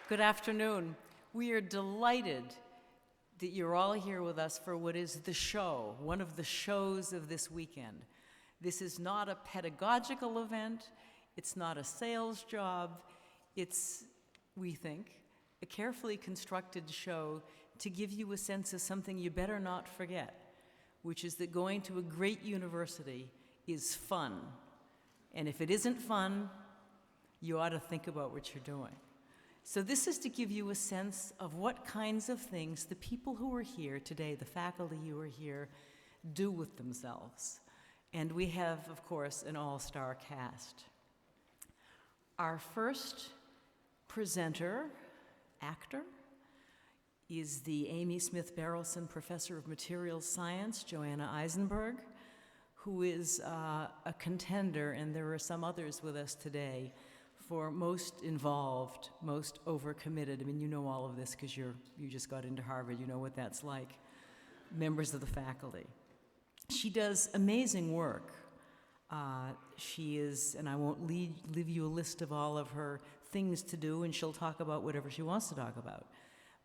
Good afternoon. We are delighted that you're all here with us for what is the show, one of the shows of this weekend. This is not a pedagogical event. It's not a sales job. It's, we think, a carefully constructed show to give you a sense of something you better not forget, which is that going to a great university is fun. And if it isn't fun, you ought to think about what you're doing. So this is to give you a sense of what kinds of things the people who are here today, the faculty who are here, do with themselves. And we have, of course, an all-star cast. Our first presenter, actor, is the Amy Smith Barrelson Professor of Materials Science, Joanna Eisenberg, who is a contender, and there are some others with us today, for most involved, most overcommitted. I mean, you know all of this because you just got into Harvard. You know what that's like. Members of the faculty. She does amazing work. She is, and I won't leave you a list of all of her things to do, and she'll talk about whatever she wants to talk about.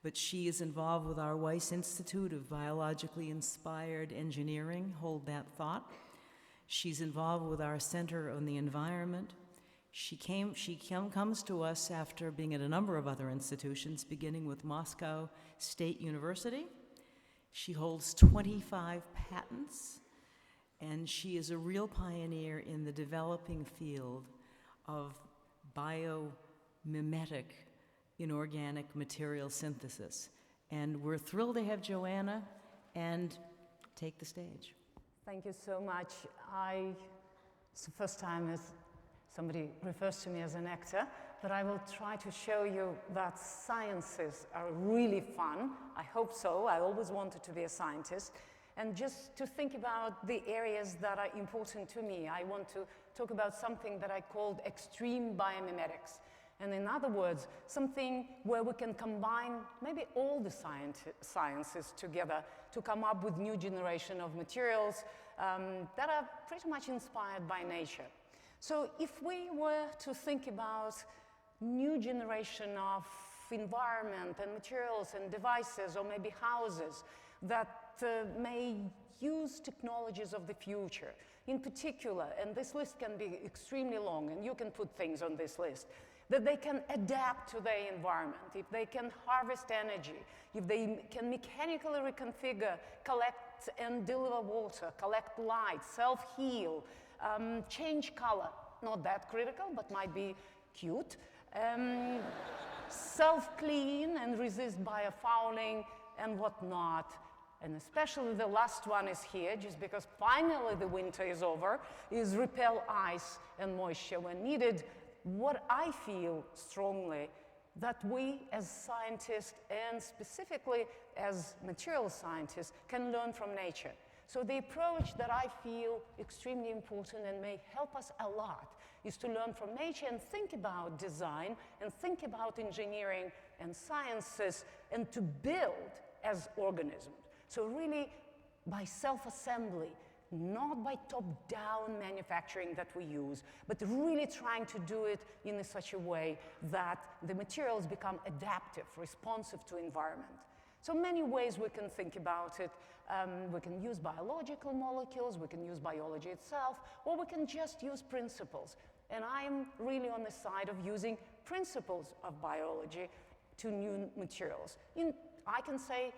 But she is involved with our Weiss Institute of Biologically Inspired Engineering. Hold that thought. She's involved with our Center on the Environment. She comes to us after being at a number of other institutions, beginning with Moscow State University. She holds 25 patents, and she is a real pioneer in the developing field of biomimetic inorganic material synthesis. And we're thrilled to have Joanna, and take the stage. Thank you so much. It's the first time somebody refers to me as an actor, but I will try to show you that sciences are really fun. I hope so. I always wanted to be a scientist. And just to think about the areas that are important to me, I want to talk about something that I called extreme biomimetics. And in other words, something where we can combine maybe all the sciences together to come up with new generation of materials that are pretty much inspired by nature. So if we were to think about new generation of environment and materials and devices, or maybe houses that may use technologies of the future, in particular, and this list can be extremely long, and you can put things on this list, that they can adapt to their environment, if they can harvest energy, if they can mechanically reconfigure, collect and deliver water, collect light, self-heal, change color, not that critical, but might be cute, self-clean and resist biofouling and whatnot. And especially the last one is here, just because finally the winter is over, is repel ice and moisture when needed. What I feel strongly that we as scientists, and specifically as material scientists, can learn from nature. So the approach that I feel extremely important and may help us a lot is to learn from nature and think about design and think about engineering and sciences and to build as organisms. So really by self-assembly, not by top-down manufacturing that we use, but really trying to do it in such a way that the materials become adaptive, responsive to environment. So many ways we can think about it. We can use biological molecules, we can use biology itself, or we can just use principles. And I'm really on the side of using principles of biology to new materials. I can say,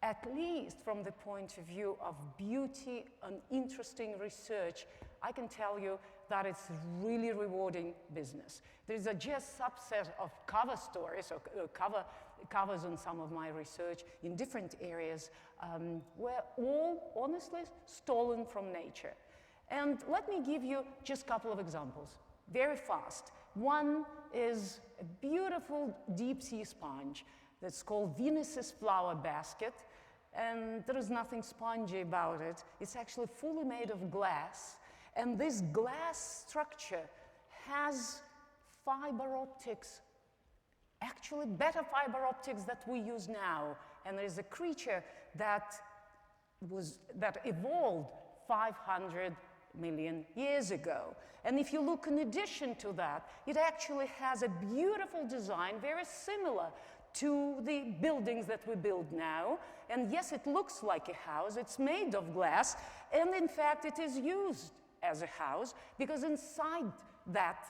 at least from the point of view of beauty and interesting research, I can tell you that it's really rewarding business. There's a just subset of cover stories, or covers on some of my research in different areas, were all, honestly, stolen from nature. And let me give you just a couple of examples, very fast. One is a beautiful deep-sea sponge that's called Venus's flower basket. And there is nothing spongy about it. It's actually fully made of glass. And this glass structure has fiber optics, actually better fiber optics that we use now. And there is a creature that evolved 500 million years ago. And if you look in addition to that, it actually has a beautiful design, very similar to the buildings that we build now. And yes, it looks like a house, it's made of glass, and in fact it is used as a house because inside that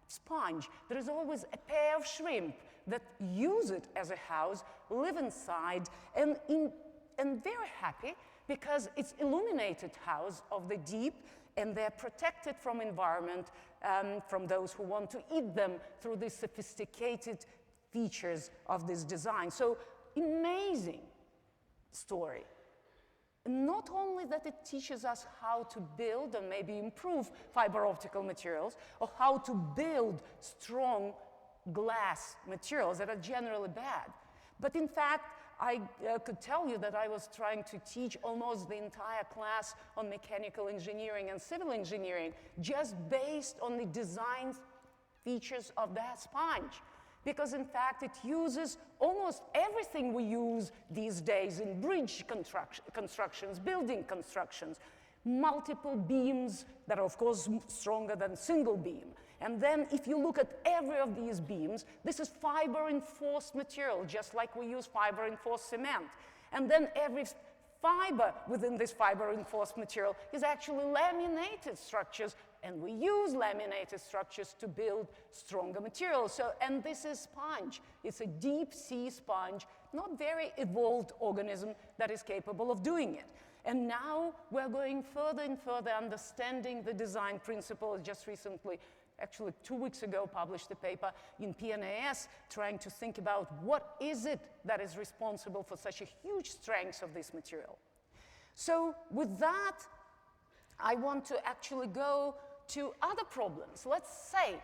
sponge there is always a pair of shrimp that use it as a house, live inside, and very happy because it's illuminated house of the deep, and they're protected from environment, from those who want to eat them through the sophisticated features of this design. So amazing story. Not only that it teaches us how to build and maybe improve fiber optical materials, or how to build strong glass materials that are generally bad, but in fact, I could tell you that I was trying to teach almost the entire class on mechanical engineering and civil engineering just based on the design features of that sponge. Because in fact, it uses almost everything we use these days in bridge constructions, building constructions, multiple beams that are of course stronger than single beam. And then if you look at every of these beams, this is fiber-reinforced material, just like we use fiber-reinforced cement. And then every fiber within this fiber-reinforced material is actually laminated structures, and we use laminated structures to build stronger materials. So, and this is sponge. It's a deep sea sponge, not very evolved organism that is capable of doing it. And now we're going further and further understanding the design principle. Just recently, actually 2 weeks ago, published a paper in PNAS trying to think about what is it that is responsible for such a huge strength of this material. So with that, I want to actually go to other problems. Let's say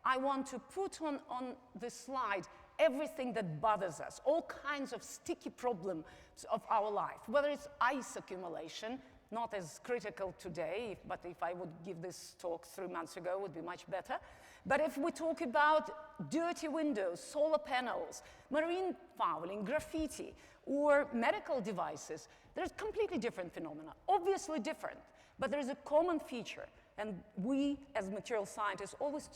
I want to put on this slide everything that bothers us, all kinds of sticky problems of our life, whether it's ice accumulation, not as critical today, but if I would give this talk 3 months ago, it would be much better. But if we talk about dirty windows, solar panels, marine fouling, graffiti, or medical devices, there's completely different phenomena, obviously different, but there is a common feature. And we, as material scientists, always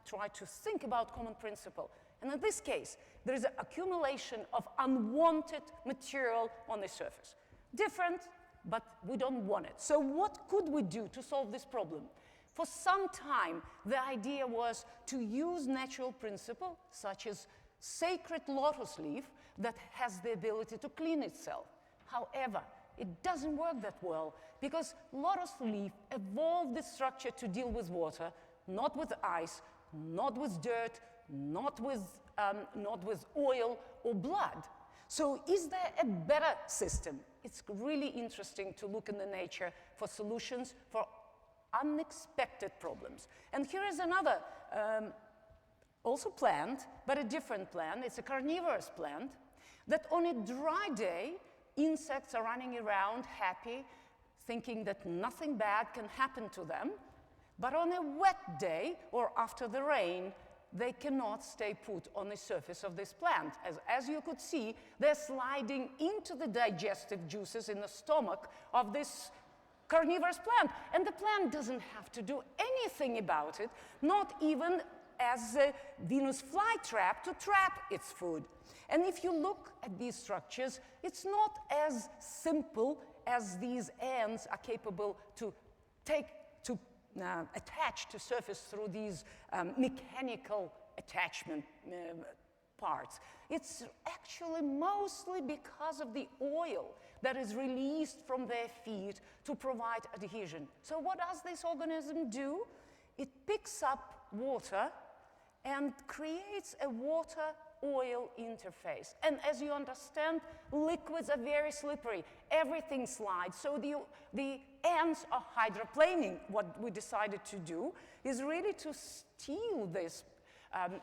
try to think about common principle. And in this case, there is an accumulation of unwanted material on the surface. Different, but we don't want it. So what could we do to solve this problem? For some time, the idea was to use natural principle, such as sacred lotus leaf, that has the ability to clean itself. However, it doesn't work that well, because lotus leaf evolved the structure to deal with water, not with ice, not with dirt, not with oil or blood. So is there a better system? It's really interesting to look in the nature for solutions for unexpected problems. And here is another, also plant, but a different plant. It's a carnivorous plant that on a dry day, insects are running around happy, thinking that nothing bad can happen to them. But on a wet day or after the rain, they cannot stay put on the surface of this plant. As you could see, they're sliding into the digestive juices in the stomach of this carnivorous plant. And the plant doesn't have to do anything about it, not even as a Venus flytrap to trap its food. And if you look at these structures, it's not as simple as these ants are capable to attach to surface through these mechanical attachment parts. It's actually mostly because of the oil that is released from their feet to provide adhesion. So what does this organism do? It picks up water and creates a water-oil interface. And as you understand, liquids are very slippery. Everything slides. So the ants are hydroplaning. What we decided to do is really to steal this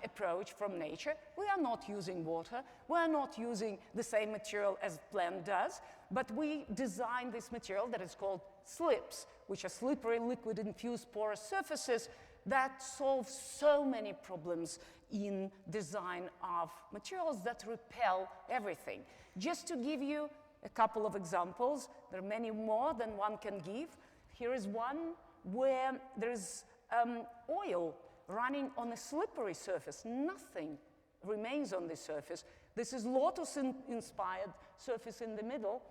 approach from nature. We are not using water. We are not using the same material as plant does, but we designed this material that is called slips, which are slippery, liquid-infused porous surfaces that solve so many problems in design of materials that repel everything. Just to give you a couple of examples, there are many more than one can give. Here is one where there's oil running on a slippery surface. Nothing remains on the surface. This is lotus-inspired surface in the middle.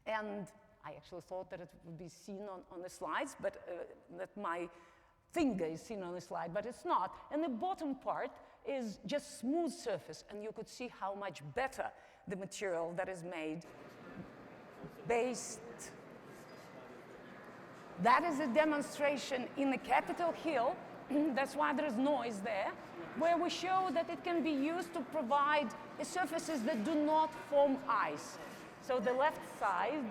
And I actually thought that it would be seen on the slides, but that my finger is seen on the slide, but it's not. And the bottom part is just smooth surface, and you could see how much better the material that is made based. That is a demonstration in the Capitol Hill. That's why there is noise there, where we show that it can be used to provide surfaces that do not form ice. So the left side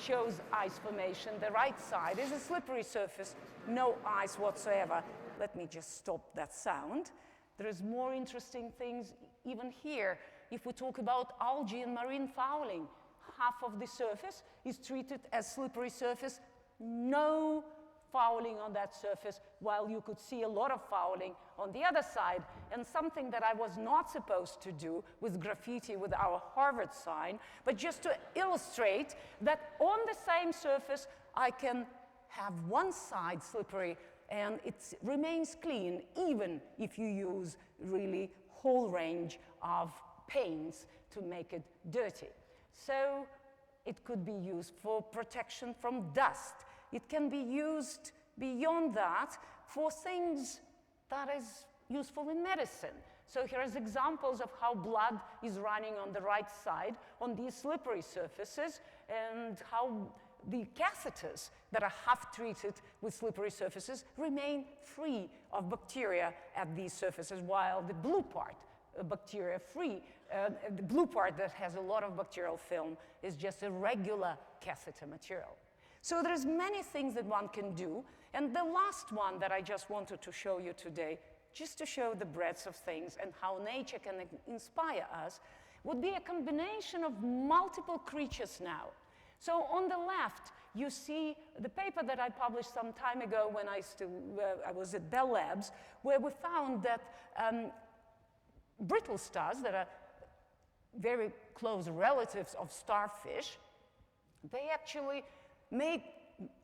shows ice formation. The right side is a slippery surface, no ice whatsoever. Let me just stop that sound. There is more interesting things even here. If we talk about algae and marine fouling, half of the surface is treated as slippery surface, no fouling on that surface, while you could see a lot of fouling on the other side. And something that I was not supposed to do with graffiti with our Harvard sign, but just to illustrate that on the same surface, I can have one side slippery and it remains clean, even if you use really whole range of paints to make it dirty. So it could be used for protection from dust. It can be used beyond that for things that is useful in medicine. So here's examples of how blood is running on the right side on these slippery surfaces, and how the catheters that are half treated with slippery surfaces remain free of bacteria at these surfaces, while the blue part, bacteria free, the blue part that has a lot of bacterial film is just a regular catheter material. So there's many things that one can do, and the last one that I just wanted to show you today, just to show the breadth of things and how nature can inspire us, would be a combination of multiple creatures now. So on the left, you see the paper that I published some time ago when I was at Bell Labs, where we found that brittle stars that are very close relatives of starfish, they actually make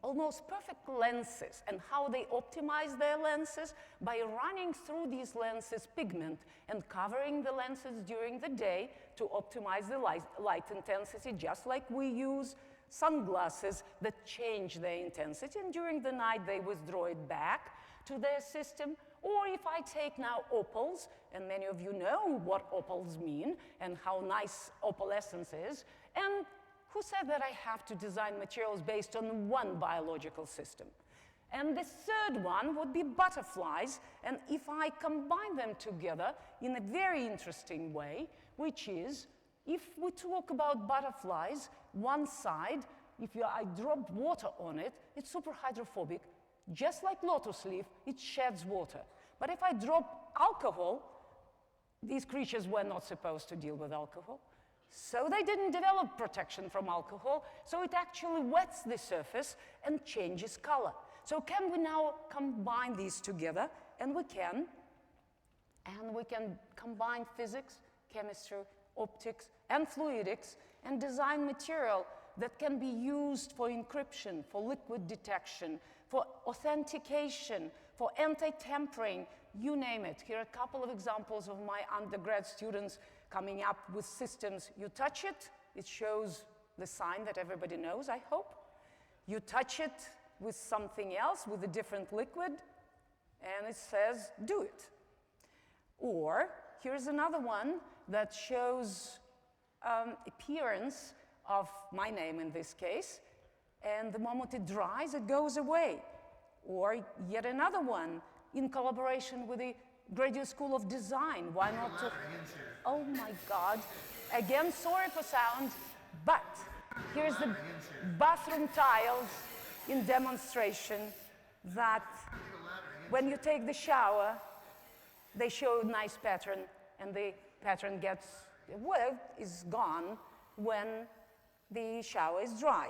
almost perfect lenses, and how they optimize their lenses by running through these lenses pigment and covering the lenses during the day to optimize the light intensity, just like we use sunglasses that change their intensity, and during the night they withdraw it back to their system. Or if I take now opals, and many of you know what opals mean and how nice opalescence is, and who said that I have to design materials based on one biological system? And the third one would be butterflies, and if I combine them together in a very interesting way, which is, if we talk about butterflies, one side, I drop water on it, it's super hydrophobic. Just like lotus leaf, it sheds water. But if I drop alcohol, these creatures were not supposed to deal with alcohol. So they didn't develop protection from alcohol, so it actually wets the surface and changes color. So can we now combine these together? And we can. And we can combine physics, chemistry, optics, and fluidics, and design material that can be used for encryption, for liquid detection, for authentication, for anti-tampering, you name it. Here are a couple of examples of my undergrad students coming up with systems. You touch it, it shows the sign that everybody knows, I hope. You touch it with something else, with a different liquid, and it says, do it. Or here's another one that shows appearance of my name in this case, and the moment it dries, it goes away. Or yet another one in collaboration with the Graduate School of Design. Why not to... Oh my God. Again, sorry for sound, but here's the bathroom tiles in demonstration that when you take the shower, they show a nice pattern, and the pattern is gone when the shower is dry.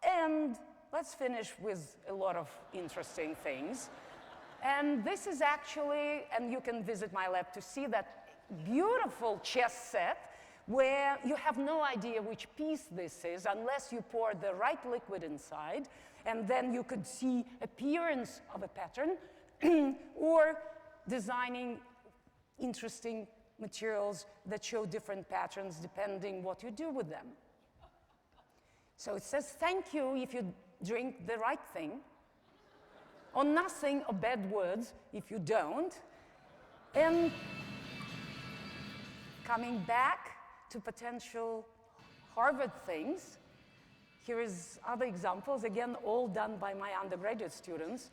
And let's finish with a lot of interesting things. And this is actually, and you can visit my lab to see that beautiful chess set where you have no idea which piece this is unless you pour the right liquid inside. and then you could see appearance of a pattern, or designing interesting materials that show different patterns depending what you do with them. So it says thank you if you drink the right thing, or nothing or bad words if you don't. And coming back to potential Harvard things, here is other examples, again, all done by my undergraduate students,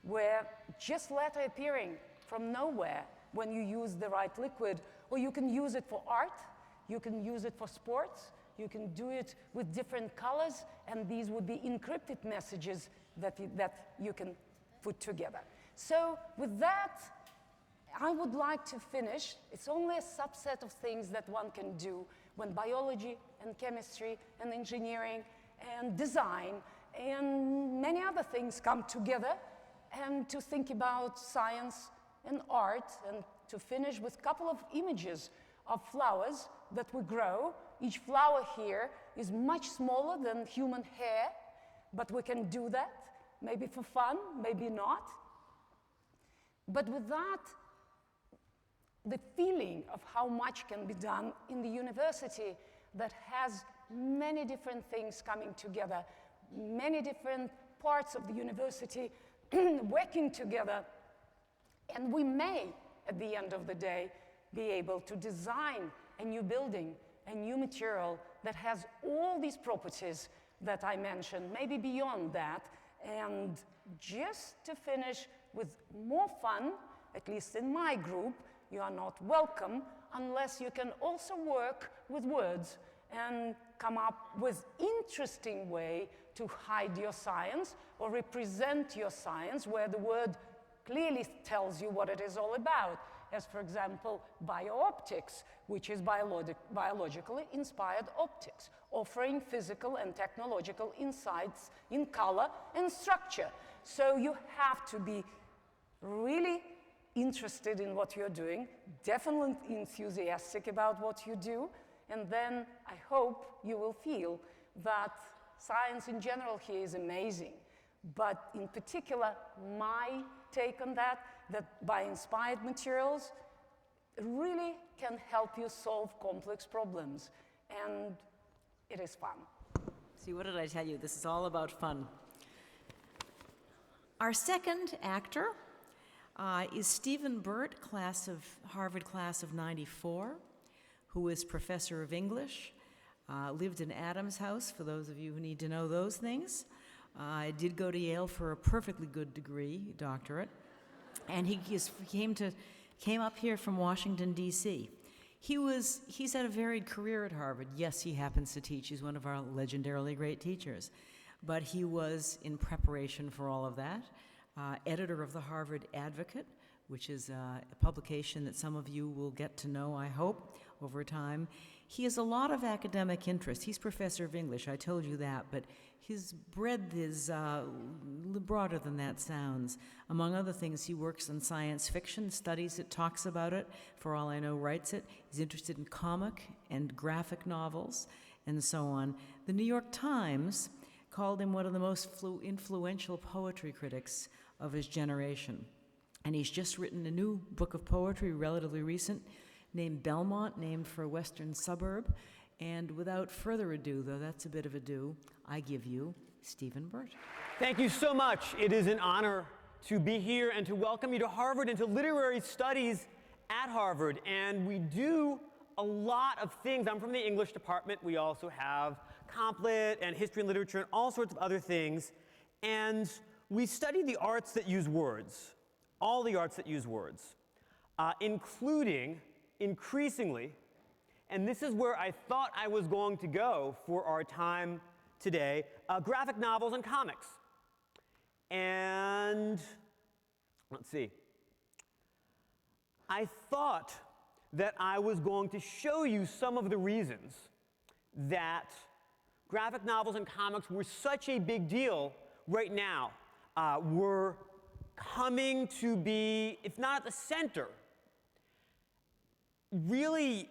where just letter appearing from nowhere when you use the right liquid, or you can use it for art, you can use it for sports, you can do it with different colors, and these would be encrypted messages that you can put together. So with that, I would like to finish. It's only a subset of things that one can do when biology and chemistry and engineering and design and many other things come together, and to think about science and art, and to finish with a couple of images of flowers that we grow. Each flower here is much smaller than human hair, but we can do that, maybe for fun, maybe not. But with that, the feeling of how much can be done in the university that has many different things coming together, many different parts of the university working together, and we may, at the end of the day, be able to design a new building, a new material that has all these properties that I mentioned, maybe beyond that. And just to finish with more fun, at least in my group, you are not welcome unless you can also work with words and come up with interesting way to hide your science or represent your science, where the word clearly tells you what it is all about, as for example, biooptics, which is biologically inspired optics, offering physical and technological insights in color and structure. So you have to be really interested in what you're doing, definitely enthusiastic about what you do, and then I hope you will feel that science in general here is amazing. But in particular, my take on that by inspired materials really can help you solve complex problems, and it is fun. See, what did I tell you? This is all about fun. Our second actor is Stephen Burt, Harvard class of '94, who is professor of English, lived in Adams House, for those of you who need to know those things. I did go to Yale for a perfectly good degree, doctorate, and he came up here from Washington, D.C. He's had a varied career at Harvard. Yes, he happens to teach. He's one of our legendarily great teachers. But he was, in preparation for all of that, editor of the Harvard Advocate, which is a publication that some of you will get to know, I hope, over time. He has a lot of academic interest. He's professor of English, I told you that, but his breadth is broader than that sounds. Among other things, he works in science fiction, studies it, talks about it, for all I know, writes it. He's interested in comic and graphic novels, and so on. The New York Times called him one of the most influential poetry critics of his generation. And he's just written a new book of poetry, relatively recent, named Belmont, named for a western suburb. And without further ado, though that's a bit of ado, I give you Stephen Burt. Thank you so much. It is an honor to be here and to welcome you to Harvard and to literary studies at Harvard. And we do a lot of things. I'm from the English department. We also have Complet and history and literature and all sorts of other things. And we study the arts that use words, all the arts that use words, including, increasingly, and this is where I thought I was going to go for our time today, graphic novels and comics. And let's see. I thought that I was going to show you some of the reasons that graphic novels and comics were such a big deal right now. We're coming to be, if not at the center, really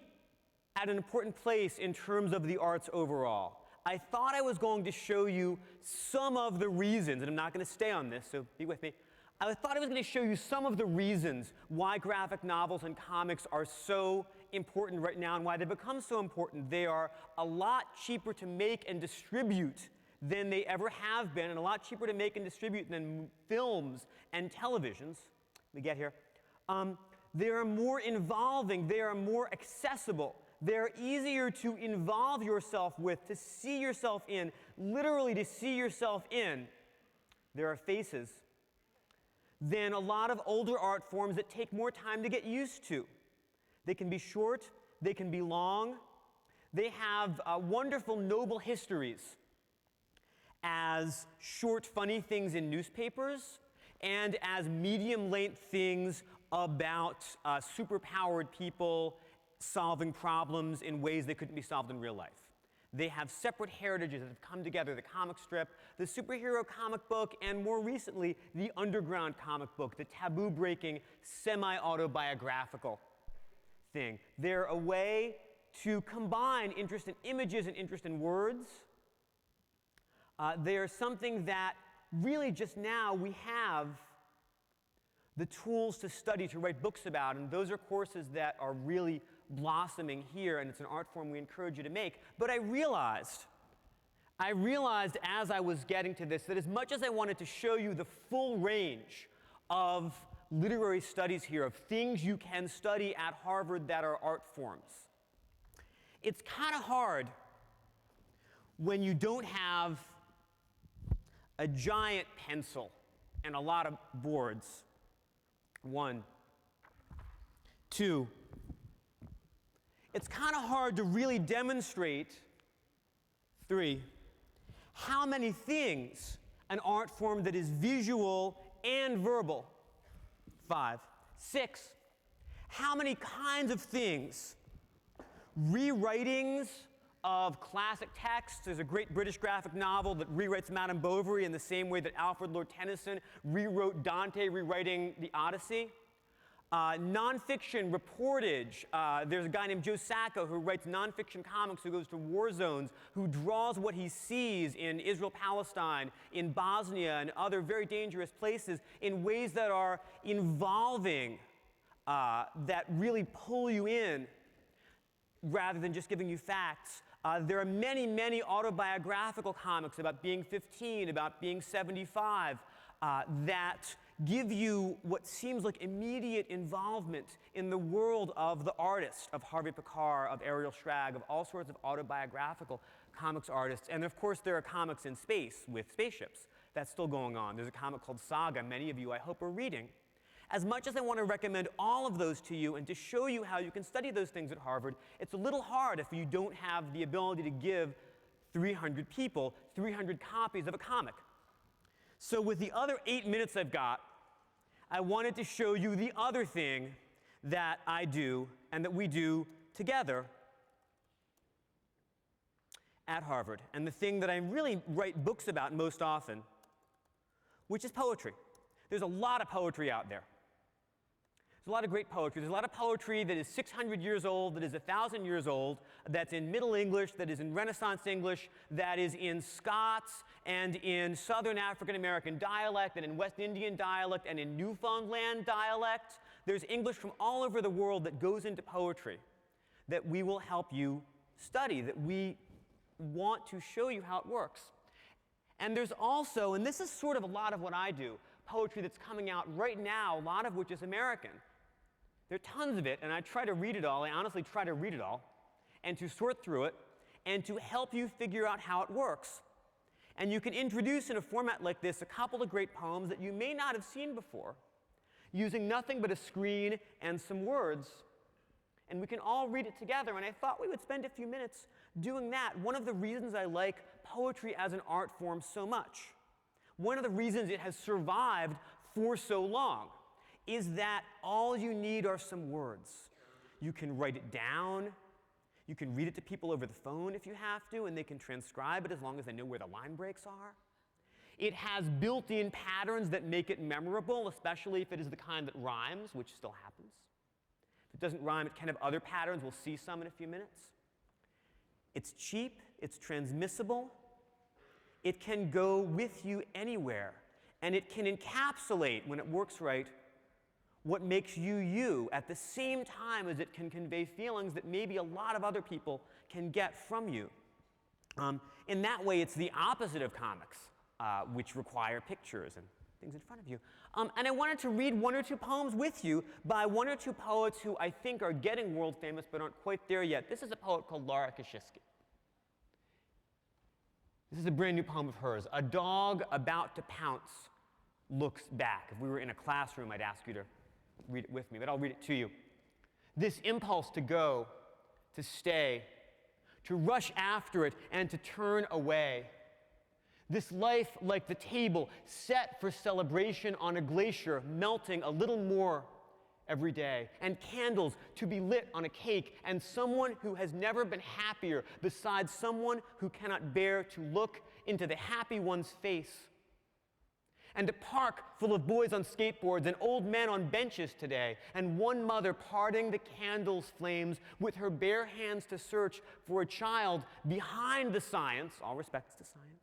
at an important place in terms of the arts overall. I thought I was going to show you some of the reasons, and I'm not going to stay on this, so be with me. I thought I was going to show you some of the reasons why graphic novels and comics are so important right now and why they become so important. They are a lot cheaper to make and distribute than they ever have been, and a lot cheaper to make and distribute than films and televisions. Let me get here. They are more involving. They are more accessible. They're easier to involve yourself with, to see yourself in, literally to see yourself in. There are faces than a lot of older art forms that take more time to get used to. They can be short, they can be long. They have wonderful, noble histories as short, funny things in newspapers and as medium-length things about superpowered people solving problems in ways that couldn't be solved in real life. They have separate heritages that have come together: the comic strip, the superhero comic book, and more recently, the underground comic book, the taboo-breaking, semi-autobiographical thing. They're a way to combine interest in images and interest in words. They are something that really just now we have the tools to study, to write books about, and those are courses that are really blossoming here, and it's an art form we encourage you to make. But I realized as I was getting to this that as much as I wanted to show you the full range of literary studies here, of things you can study at Harvard that are art forms, it's kind of hard when you don't have a giant pencil and a lot of boards. 1, 2. It's kind of hard to really demonstrate, 3, how many things an art form that is visual and verbal, 5, 6, how many kinds of things, rewritings of classic texts. There's a great British graphic novel that rewrites Madame Bovary in the same way that Alfred Lord Tennyson rewrote Dante, rewriting the Odyssey. Nonfiction reportage. There's a guy named Joe Sacco who writes nonfiction comics, who goes to war zones, who draws what he sees in Israel, Palestine, in Bosnia, and other very dangerous places in ways that are involving, that really pull you in rather than just giving you facts. There are many, many autobiographical comics about being 15, about being 75, that give you what seems like immediate involvement in the world of the artist, of Harvey Pekar, of Ariel Schrag, of all sorts of autobiographical comics artists. And of course, there are comics in space with spaceships. That's still going on. There's a comic called Saga, many of you, I hope, are reading. As much as I want to recommend all of those to you and to show you how you can study those things at Harvard, it's a little hard if you don't have the ability to give 300 people 300 copies of a comic. So with the other 8 minutes I've got, I wanted to show you the other thing that I do and that we do together at Harvard, and the thing that I really write books about most often, which is poetry. There's a lot of poetry out there. There's a lot of great poetry. There's a lot of poetry that is 600 years old, that is 1,000 years old, that's in Middle English, that is in Renaissance English, that is in Scots and in Southern African American dialect and in West Indian dialect and in Newfoundland dialect. There's English from all over the world that goes into poetry that we will help you study, that we want to show you how it works. And there's also, and this is sort of a lot of what I do, poetry that's coming out right now, a lot of which is American. There are tons of it, and I try to read it all. I honestly try to read it all, and to sort through it, and to help you figure out how it works. And you can introduce in a format like this a couple of great poems that you may not have seen before, using nothing but a screen and some words. And we can all read it together, and I thought we would spend a few minutes doing that. One of the reasons I like poetry as an art form so much, one of the reasons it has survived for so long, is that all you need are some words. You can write it down. You can read it to people over the phone if you have to, and they can transcribe it as long as they know where the line breaks are. It has built-in patterns that make it memorable, especially if it is the kind that rhymes, which still happens. If it doesn't rhyme, it can have other patterns. We'll see some in a few minutes. It's cheap, it's transmissible, it can go with you anywhere, and it can encapsulate, when it works right, what makes you you at the same time as it can convey feelings that maybe a lot of other people can get from you. In that way, it's the opposite of comics, which require pictures and things in front of you. And I wanted to read one or two poems with you by one or two poets who I think are getting world famous but aren't quite there yet. This is a poet called Lara Kosciuszko. This is a brand new poem of hers. A dog about to pounce looks back. If we were in a classroom, I'd ask you to read it with me, but I'll read it to you. This impulse to go, to stay, to rush after it and to turn away. This life like the table set for celebration on a glacier, melting a little more every day, and candles to be lit on a cake, and someone who has never been happier besides someone who cannot bear to look into the happy one's face. And a park full of boys on skateboards and old men on benches today, and one mother parting the candle's flames with her bare hands to search for a child behind the science, all respects to science,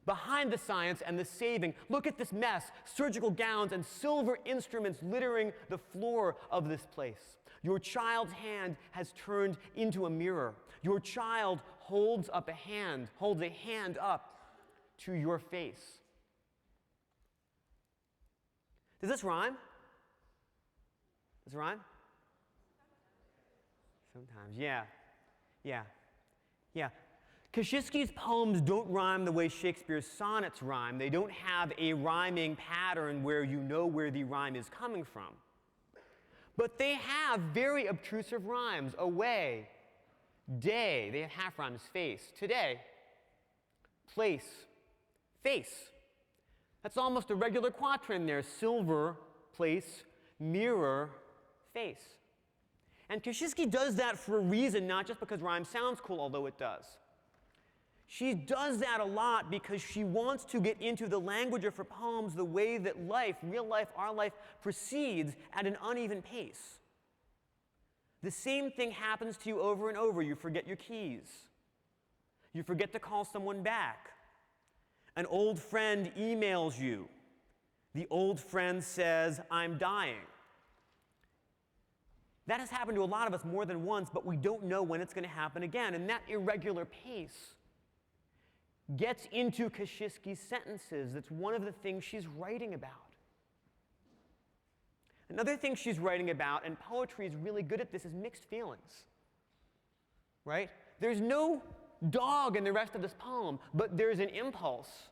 behind the science and the saving. Look at this mess, surgical gowns and silver instruments littering the floor of this place. Your child's hand has turned into a mirror. Your child holds a hand up to your face. Does this rhyme? Does it rhyme? Sometimes, yeah. Kosciuszko's poems don't rhyme the way Shakespeare's sonnets rhyme. They don't have a rhyming pattern where you know where the rhyme is coming from. But they have very obtrusive rhymes. Away, day, they have half rhymes, face, today, place, face. That's almost a regular quatrain there. Silver, place, mirror, face. And Kosciuszko does that for a reason, not just because rhyme sounds cool, although it does. She does that a lot because she wants to get into the language of her poems the way that life, real life, our life, proceeds at an uneven pace. The same thing happens to you over and over. You forget your keys. You forget to call someone back. An old friend emails you. The old friend says, "I'm dying." That has happened to a lot of us more than once, but we don't know when it's going to happen again. And that irregular pace gets into Kosciuszko's sentences. That's one of the things she's writing about. Another thing she's writing about, and poetry is really good at this, is mixed feelings. Right? There's no dog in the rest of this poem, but there's an impulse.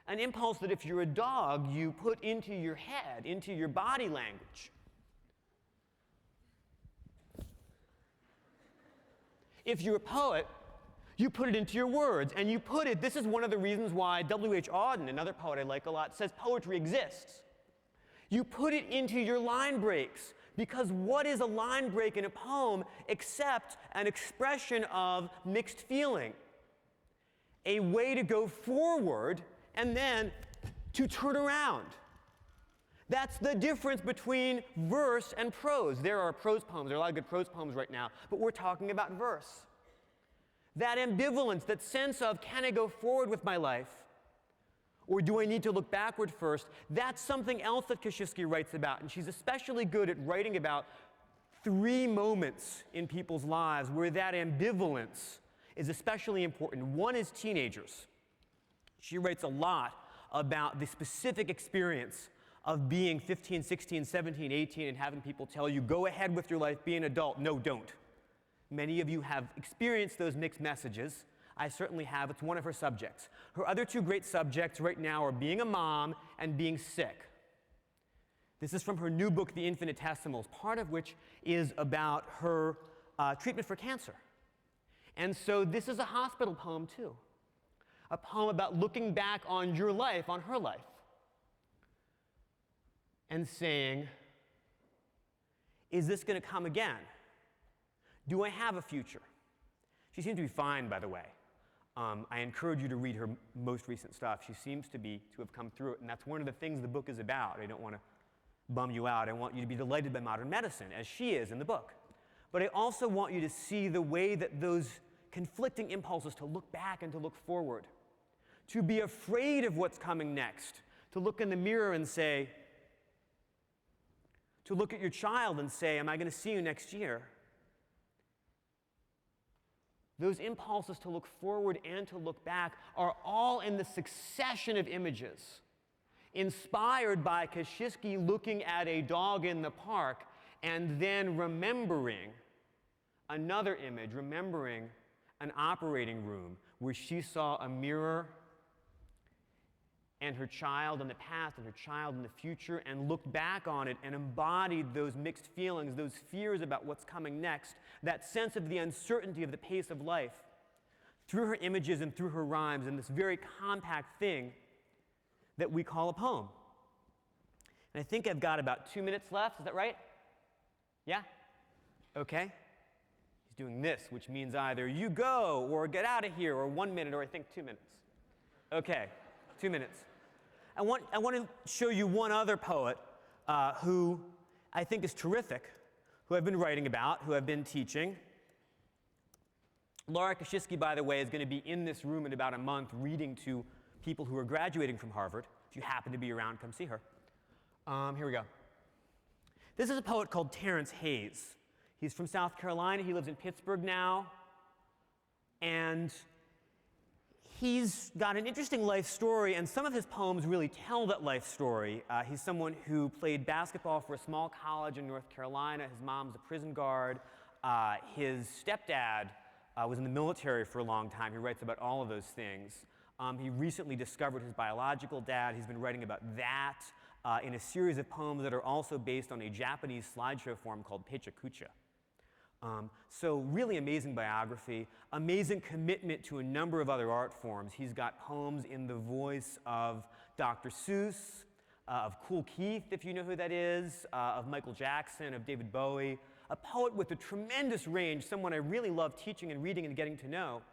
An impulse that if you're a dog, you put into your head, into your body language. If you're a poet, you put it into your words, and you put it, this is one of the reasons why W.H. Auden, another poet I like a lot, says poetry exists. You put it into your line breaks, because what is a line break in a poem except an expression of mixed feeling? A way to go forward and then to turn around. That's the difference between verse and prose. There are prose poems, there are a lot of good prose poems right now, but we're talking about verse. That ambivalence, that sense of, can I go forward with my life? Or do I need to look backward first? That's something else that Kosciuszko writes about, and she's especially good at writing about 3 moments in people's lives where that ambivalence is especially important. One is teenagers. She writes a lot about the specific experience of being 15, 16, 17, 18 and having people tell you, go ahead with your life, be an adult. No, don't. Many of you have experienced those mixed messages. I certainly have. It's one of her subjects. Her other 2 great subjects right now are being a mom and being sick. This is from her new book, The Infinitesimals, part of which is about her treatment for cancer. And so this is a hospital poem, too. A poem about looking back on your life, on her life, and saying, is this going to come again? Do I have a future? She seems to be fine, by the way. I encourage you to read her most recent stuff. She seems to have come through it, and that's one of the things the book is about. I don't want to bum you out. I want you to be delighted by modern medicine, as she is in the book. But I also want you to see the way that those conflicting impulses to look back and to look forward, to be afraid of what's coming next, to look in the mirror and say, to look at your child and say, am I going to see you next year? Those impulses to look forward and to look back are all in the succession of images inspired by Kosciuszko looking at a dog in the park and then remembering another image, remembering an operating room where she saw a mirror and her child in the past and her child in the future, and looked back on it and embodied those mixed feelings, those fears about what's coming next, that sense of the uncertainty of the pace of life, through her images and through her rhymes in this very compact thing that we call a poem. And I think I've got about 2 minutes left. Is that right? Yeah? Okay. He's doing this, which means either you go or get out of here, or 1 minute, or I think 2 minutes. Okay. 2 minutes. I want to show you one other poet who I think is terrific, who I've been writing about, who I've been teaching. Laura Kosciuszko, by the way, is going to be in this room in about a month reading to people who are graduating from Harvard. If you happen to be around, come see her. Here we go. This is a poet called Terrence Hayes. He's from South Carolina. He lives in Pittsburgh now. And he's got an interesting life story, and some of his poems really tell that life story. He's someone who played basketball for a small college in North Carolina. His mom's a prison guard. His stepdad was in the military for a long time. He writes about all of those things. He recently discovered his biological dad. He's been writing about that in a series of poems that are also based on a Japanese slideshow form called Pechakucha. So really amazing biography, amazing commitment to a number of other art forms. He's got poems in the voice of Dr. Seuss, of Kool Keith, if you know who that is, of Michael Jackson, of David Bowie, a poet with a tremendous range, someone I really love teaching and reading and getting to know.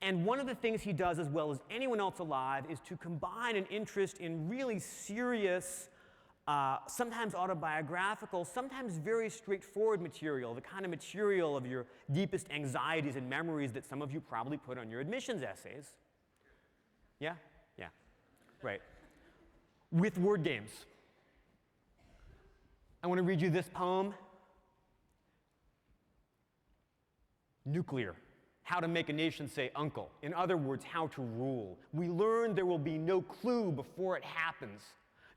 And one of the things he does as well as anyone else alive is to combine an interest in really serious, sometimes autobiographical, sometimes very straightforward material, the kind of material of your deepest anxieties and memories that some of you probably put on your admissions essays. Yeah? Yeah. Right. With word games. I want to read you this poem. Nuclear. How to make a nation say uncle. In other words, how to rule. We learn there will be no clue before it happens.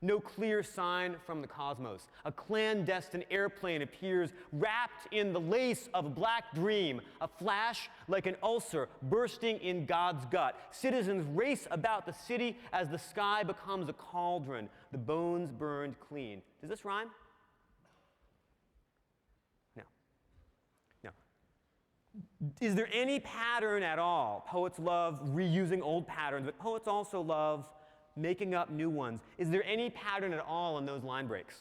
No clear sign from the cosmos. A clandestine airplane appears wrapped in the lace of a black dream, a flash like an ulcer bursting in God's gut. Citizens race about the city as the sky becomes a cauldron, the bones burned clean. Does this rhyme? No. No. Is there any pattern at all? Poets love reusing old patterns, but poets also love making up new ones. Is there any pattern at all in those line breaks?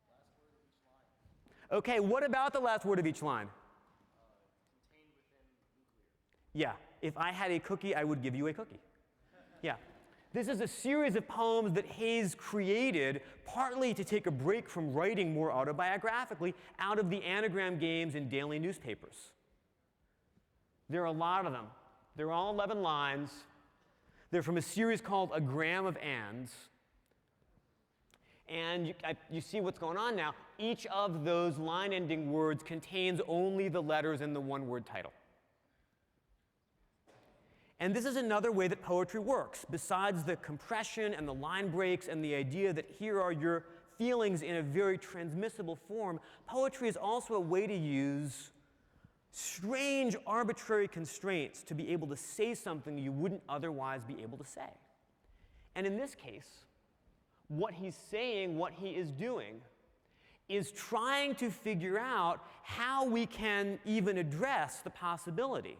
Last word of each line. Okay, what about the last word of each line? Contained within nuclear. Yeah, if I had a cookie, I would give you a cookie. Yeah. This is a series of poems that Hayes created partly to take a break from writing more autobiographically out of the anagram games in daily newspapers. There are a lot of them. They're all 11 lines. They're from a series called A Gram of Ands. And you see what's going on now. Each of those line-ending words contains only the letters in the one-word title. And this is another way that poetry works. Besides the compression and the line breaks and the idea that here are your feelings in a very transmissible form, poetry is also a way to use strange, arbitrary constraints to be able to say something you wouldn't otherwise be able to say. And in this case, what he's saying, what he is doing, is trying to figure out how we can even address the possibility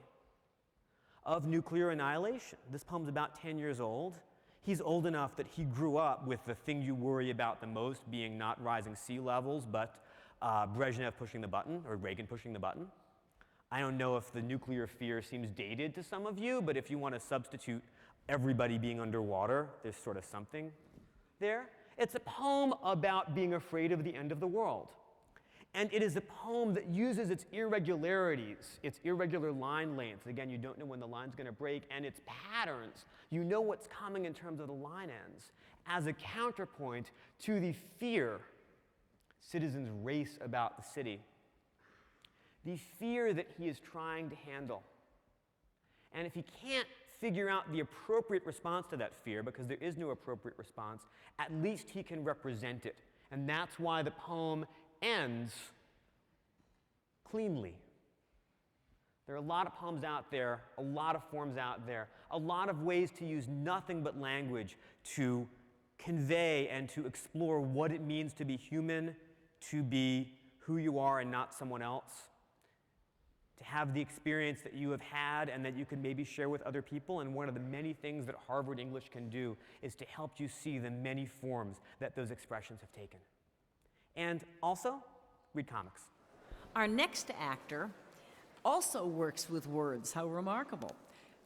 of nuclear annihilation. This poem's about 10 years old. He's old enough that he grew up with the thing you worry about the most being not rising sea levels, but Brezhnev pushing the button, or Reagan pushing the button. I don't know if the nuclear fear seems dated to some of you, but if you want to substitute everybody being underwater, there's sort of something there. It's a poem about being afraid of the end of the world. And it is a poem that uses its irregularities, its irregular line lengths. Again, you don't know when the line's going to break, and its patterns. You know what's coming in terms of the line ends, as a counterpoint to the fear citizens race about the city. The fear that he is trying to handle. And if he can't figure out the appropriate response to that fear, because there is no appropriate response, at least he can represent it. And that's why the poem ends cleanly. There are a lot of poems out there, a lot of forms out there, a lot of ways to use nothing but language to convey and to explore what it means to be human, to be who you are and not someone else, to have the experience that you have had and that you can maybe share with other people. And one of the many things that Harvard English can do is to help you see the many forms that those expressions have taken. And also, read comics. Our next actor also works with words. How remarkable.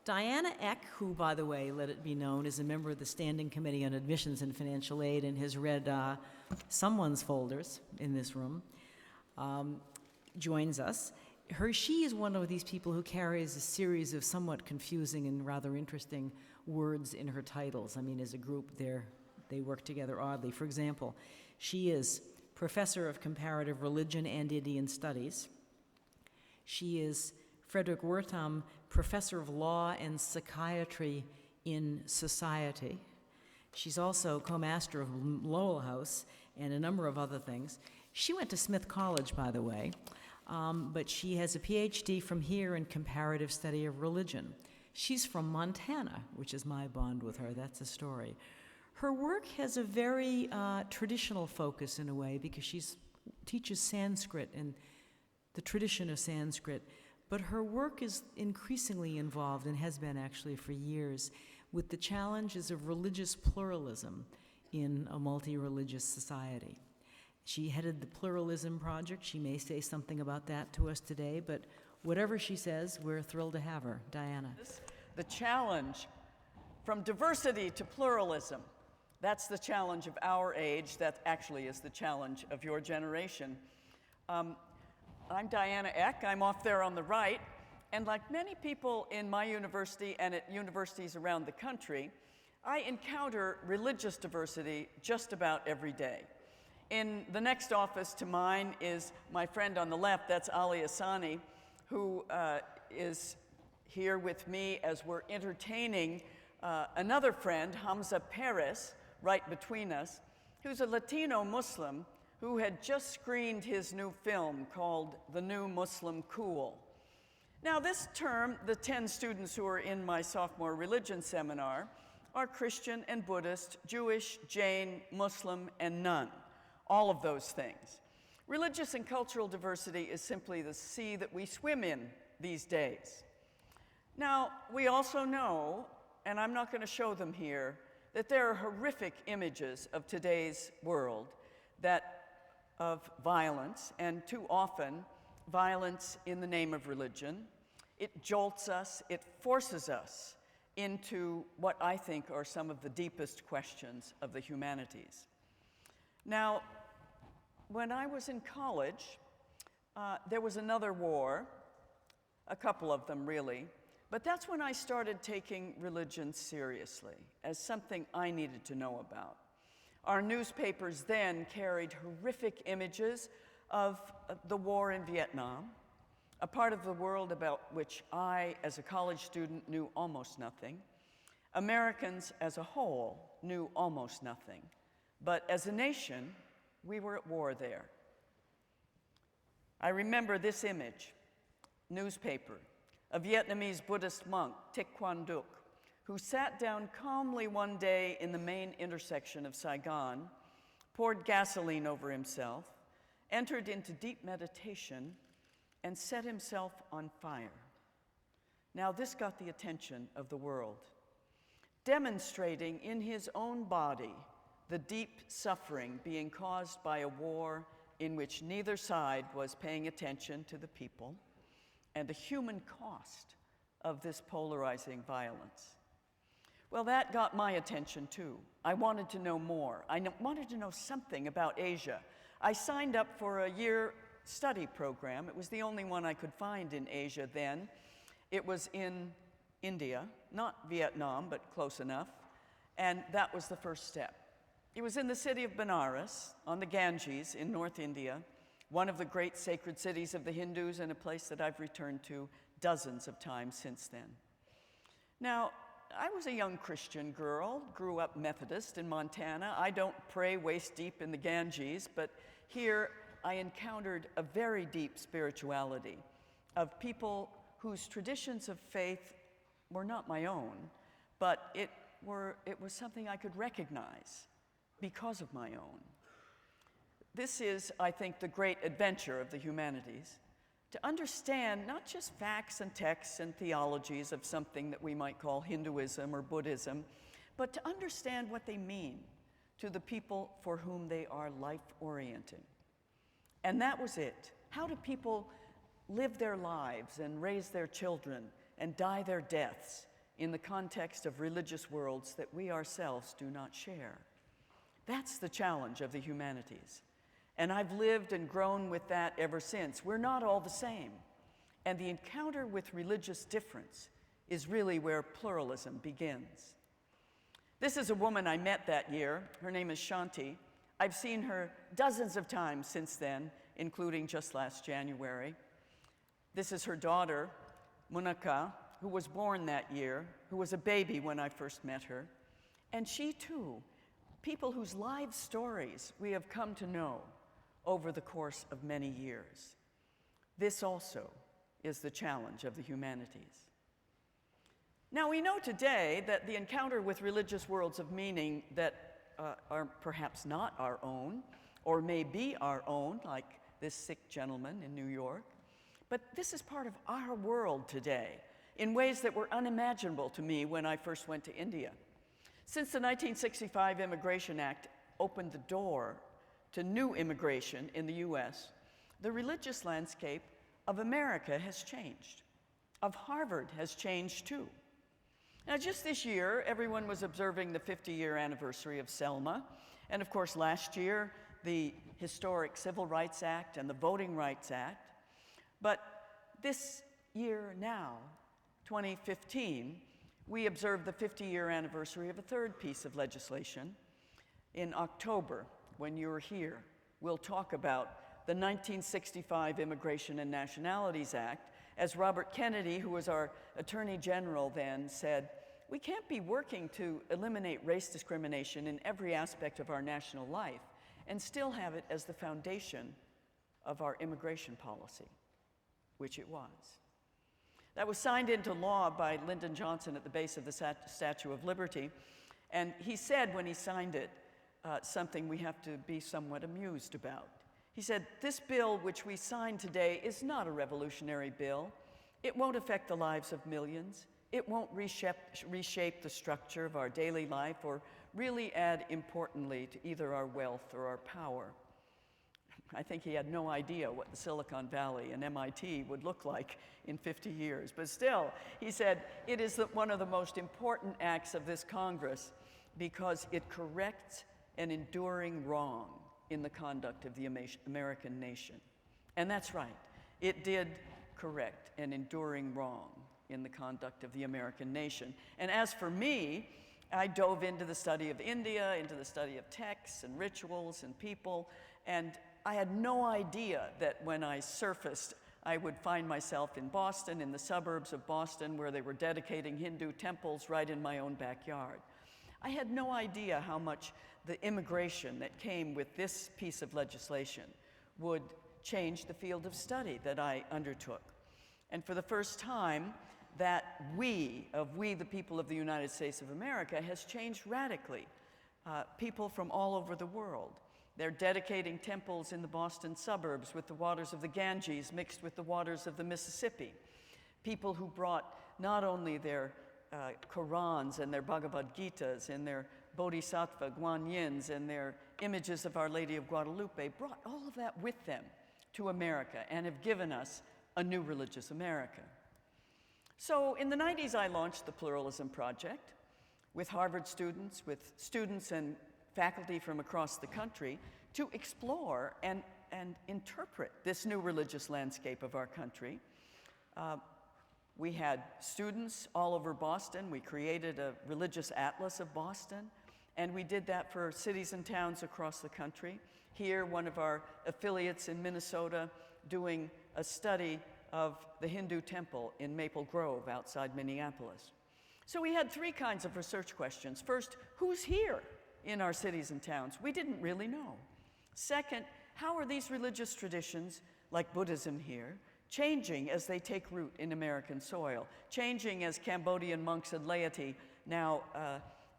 Diana Eck, who, by the way, let it be known, is a member of the Standing Committee on Admissions and Financial Aid and has read someone's folders in this room, joins us. She is one of these people who carries a series of somewhat confusing and rather interesting words in her titles. I mean, as a group, they work together oddly. For example, she is Professor of Comparative Religion and Indian Studies. She is Frederick Wertham Professor of Law and Psychiatry in Society. She's also co-master of Lowell House and a number of other things. She went to Smith College, by the way, but she has a PhD from here in comparative study of religion. She's from Montana, which is my bond with her. That's a story. Her work has a very traditional focus in a way because she teaches Sanskrit and the tradition of Sanskrit, but her work is increasingly involved, and has been actually for years, with the challenges of religious pluralism in a multi-religious society. She headed the Pluralism Project. She may say something about that to us today, but whatever she says, we're thrilled to have her. Diana. The challenge from diversity to pluralism. That's the challenge of our age. That actually is the challenge of your generation. I'm Diana Eck. I'm off there on the right. And like many people in my university and at universities around the country, I encounter religious diversity just about every day. In the next office to mine is my friend on the left, that's Ali Asani, who is here with me as we're entertaining another friend, Hamza Perez, right between us, who's a Latino Muslim who had just screened his new film called The New Muslim Cool. Now this term, the 10 students who are in my sophomore religion seminar are Christian and Buddhist, Jewish, Jain, Muslim, and none. All of those things. Religious and cultural diversity is simply the sea that we swim in these days. Now, we also know, and I'm not going to show them here, that there are horrific images of today's world of violence, and too often, violence in the name of religion. It jolts us, it forces us into what I think are some of the deepest questions of the humanities. Now, when I was in college, there was another war, a couple of them really, but that's when I started taking religion seriously as something I needed to know about. Our newspapers then carried horrific images of the war in Vietnam, a part of the world about which I, as a college student, knew almost nothing. Americans as a whole knew almost nothing. But as a nation, we were at war there. I remember this image, newspaper, a Vietnamese Buddhist monk, Thich Quang Duc, who sat down calmly one day in the main intersection of Saigon, poured gasoline over himself, entered into deep meditation, and set himself on fire. Now this got the attention of the world, demonstrating in his own body the deep suffering being caused by a war in which neither side was paying attention to the people, and the human cost of this polarizing violence. Well, that got my attention too. I wanted to know more. I wanted to know something about Asia. I signed up for a year study program. It was the only one I could find in Asia then. It was in India, not Vietnam, but close enough. And that was the first step. It was in the city of Benares, on the Ganges in North India, one of the great sacred cities of the Hindus, and a place that I've returned to dozens of times since then. Now, I was a young Christian girl, grew up Methodist in Montana. I don't pray waist deep in the Ganges, but here I encountered a very deep spirituality of people whose traditions of faith were not my own, but it was something I could recognize because of my own. This is, I think, the great adventure of the humanities, to understand not just facts and texts and theologies of something that we might call Hinduism or Buddhism, but to understand what they mean to the people for whom they are life-oriented. And that was it. How do people live their lives and raise their children and die their deaths in the context of religious worlds that we ourselves do not share? That's the challenge of the humanities. And I've lived and grown with that ever since. We're not all the same. And the encounter with religious difference is really where pluralism begins. This is a woman I met that year. Her name is Shanti. I've seen her dozens of times since then, including just last January. This is her daughter, Monica, who was born that year, who was a baby when I first met her. And she too, people whose life stories we have come to know over the course of many years. This also is the challenge of the humanities. Now, we know today that the encounter with religious worlds of meaning that are perhaps not our own, or may be our own, like this sick gentleman in New York, but this is part of our world today in ways that were unimaginable to me when I first went to India. Since the 1965 Immigration Act opened the door to new immigration in the US, the religious landscape of America has changed. Of Harvard has changed too. Now, just this year, everyone was observing the 50-year anniversary of Selma, and of course last year, the historic Civil Rights Act and the Voting Rights Act. But this year now, 2015, we observed the 50-year anniversary of a third piece of legislation. In October, when you're here, we'll talk about the 1965 Immigration and Nationalities Act. As Robert Kennedy, who was our Attorney General then, said, we can't be working to eliminate race discrimination in every aspect of our national life and still have it as the foundation of our immigration policy, which it was. That was signed into law by Lyndon Johnson at the base of the Statue of Liberty, and he said when he signed it, something we have to be somewhat amused about. He said, this bill which we signed today is not a revolutionary bill. It won't affect the lives of millions. It won't reshape the structure of our daily life or really add importantly to either our wealth or our power. I think he had no idea what the Silicon Valley and MIT would look like in 50 years. But still, he said, it is one of the most important acts of this Congress because it corrects an enduring wrong in the conduct of the American nation. And that's right. It did correct an enduring wrong in the conduct of the American nation. And as for me, I dove into the study of India, into the study of texts and rituals and people, and I had no idea that when I surfaced, I would find myself in Boston, in the suburbs of Boston, where they were dedicating Hindu temples right in my own backyard. I had no idea how much the immigration that came with this piece of legislation would change the field of study that I undertook. And for the first time, that we, the people of the United States of America, has changed radically. People from all over the world. They're dedicating temples in the Boston suburbs with the waters of the Ganges mixed with the waters of the Mississippi. People who brought not only their Qurans and their Bhagavad Gitas and their Bodhisattva Guanyins and their images of Our Lady of Guadalupe, brought all of that with them to America and have given us a new religious America. So in the 90s, I launched the Pluralism Project with Harvard students, with students and faculty from across the country to explore and and interpret this new religious landscape of our country. We had students all over Boston. We created a religious atlas of Boston, and we did that for cities and towns across the country. Here, one of our affiliates in Minnesota doing a study of the Hindu temple in Maple Grove outside Minneapolis. So we had three kinds of research questions. First, who's here in our cities and towns? We didn't really know. Second, how are these religious traditions, like Buddhism here, changing as they take root in American soil, changing as Cambodian monks and laity now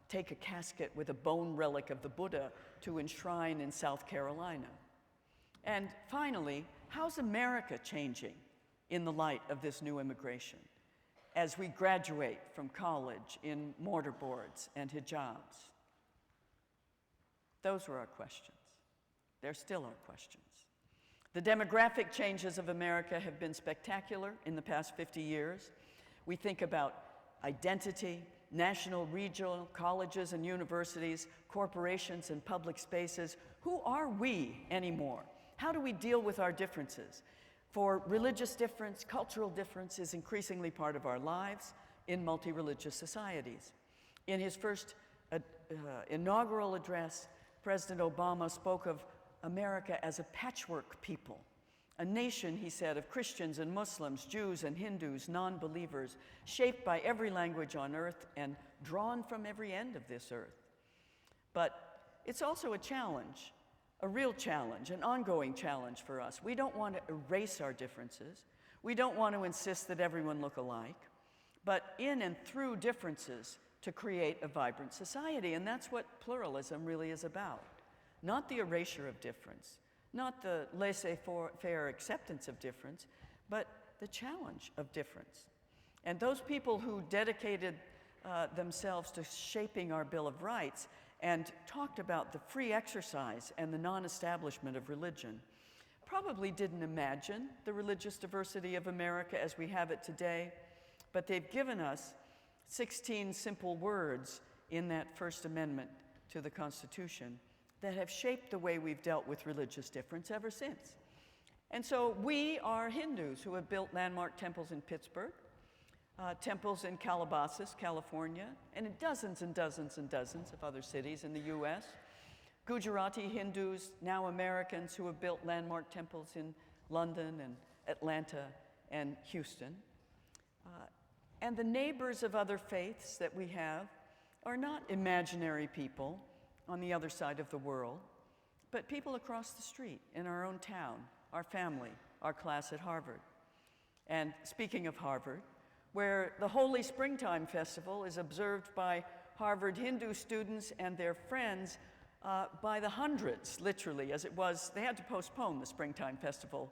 take a casket with a bone relic of the Buddha to enshrine in South Carolina? And finally, how's America changing in the light of this new immigration as we graduate from college in mortarboards and hijabs? Those were our questions. They're still our questions. The demographic changes of America have been spectacular in the past 50 years. We think about identity, national, regional, colleges and universities, corporations and public spaces. Who are we anymore? How do we deal with our differences? For religious difference, cultural difference is increasingly part of our lives in multi-religious societies. In his first inaugural address, President Obama spoke of America as a patchwork people, a nation, he said, of Christians and Muslims, Jews and Hindus, non-believers, shaped by every language on earth and drawn from every end of this earth. But it's also a challenge, a real challenge, an ongoing challenge for us. We don't want to erase our differences. We don't want to insist that everyone look alike, but in and through differences to create a vibrant society. And that's what pluralism really is about. Not the erasure of difference, not the laissez-faire acceptance of difference, but the challenge of difference. And those people who dedicated themselves to shaping our Bill of Rights and talked about the free exercise and the non-establishment of religion probably didn't imagine the religious diversity of America as we have it today, but they've given us 16 simple words in that First Amendment to the Constitution that have shaped the way we've dealt with religious difference ever since. And so we are Hindus who have built landmark temples in Pittsburgh, temples in Calabasas, California, and in dozens and dozens and dozens of other cities in the US. Gujarati Hindus, now Americans, who have built landmark temples in London and Atlanta and Houston. And the neighbors of other faiths that we have are not imaginary people on the other side of the world, but people across the street in our own town, our family, our class at Harvard. And speaking of Harvard, where the Holy Springtime Festival is observed by Harvard Hindu students and their friends by the hundreds, literally, as it was. They had to postpone the Springtime Festival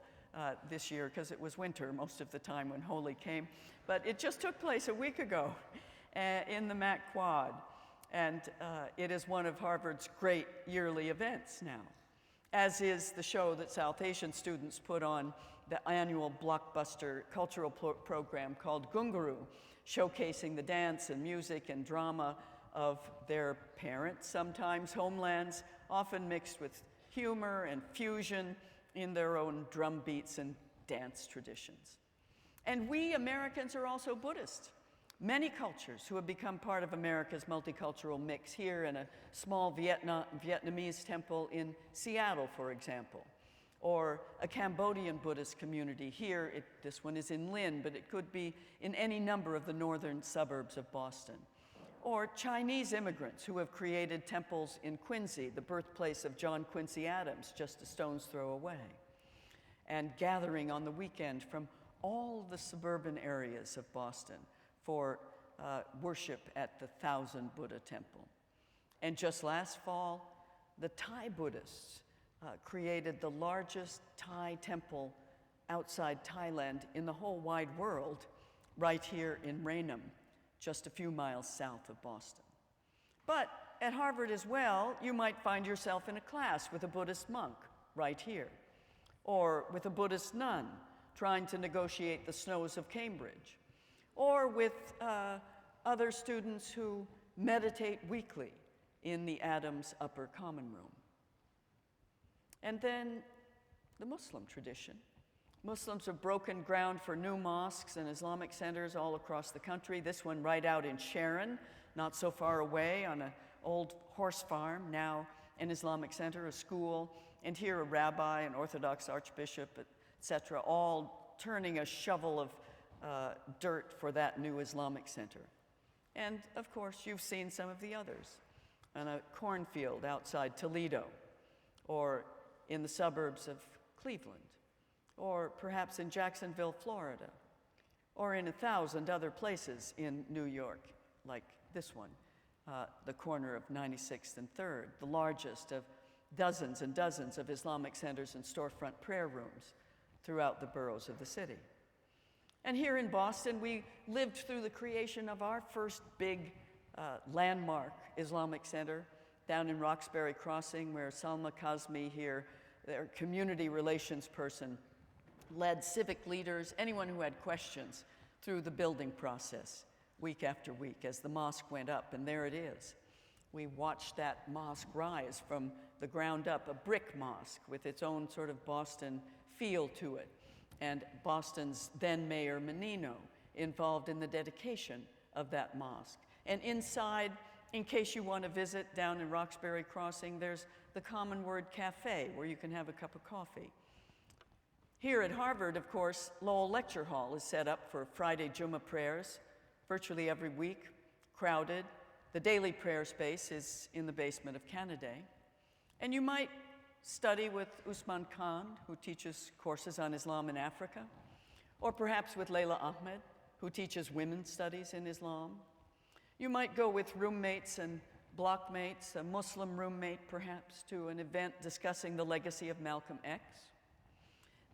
this year because it was winter most of the time when Holi came. But it just took place a week ago in the Mac Quad. And it is one of Harvard's great yearly events now, as is the show that South Asian students put on, the annual blockbuster cultural program called Gungaru, showcasing the dance and music and drama of their parents, sometimes homelands, often mixed with humor and fusion in their own drum beats and dance traditions. And we Americans are also Buddhist. Many cultures who have become part of America's multicultural mix here in a small Vietnamese temple in Seattle, for example, or a Cambodian Buddhist community here. This one is in Lynn, but it could be in any number of the northern suburbs of Boston. Or Chinese immigrants who have created temples in Quincy, the birthplace of John Quincy Adams, just a stone's throw away, and gathering on the weekend from all the suburban areas of Boston for worship at the Thousand Buddha Temple. And just last fall, the Thai Buddhists created the largest Thai temple outside Thailand in the whole wide world, right here in Raynham, just a few miles south of Boston. But at Harvard as well, you might find yourself in a class with a Buddhist monk right here, or with a Buddhist nun trying to negotiate the snows of Cambridge, or with other students who meditate weekly in the Adams Upper Common Room. And then the Muslim tradition. Muslims have broken ground for new mosques and Islamic centers all across the country. This one right out in Sharon, not so far away on an old horse farm, now an Islamic center, a school, and here a rabbi, an Orthodox archbishop, etc., all turning a shovel of dirt for that new Islamic center. And of course, you've seen some of the others on a cornfield outside Toledo, or in the suburbs of Cleveland, or perhaps in Jacksonville, Florida, or in 1,000 other places in New York, like this one, the corner of 96th and 3rd, the largest of dozens and dozens of Islamic centers and storefront prayer rooms throughout the boroughs of the city. And here in Boston, we lived through the creation of our first big landmark Islamic center down in Roxbury Crossing, where Salma Kazmi here, their community relations person, led civic leaders, anyone who had questions, through the building process week after week as the mosque went up, and there it is. We watched that mosque rise from the ground up, a brick mosque with its own sort of Boston feel to it, and Boston's then Mayor Menino involved in the dedication of that mosque. And inside, in case you want to visit down in Roxbury Crossing, there's the Common Word Cafe where you can have a cup of coffee. Here at Harvard, of course, Lowell Lecture Hall is set up for Friday Jummah prayers virtually every week, crowded. The daily prayer space is in the basement of Cannaday. And you might study with Usman Khan, who teaches courses on Islam in Africa, or perhaps with Layla Ahmed, who teaches women's studies in Islam. You might go with roommates and blockmates, a Muslim roommate perhaps, to an event discussing the legacy of Malcolm X.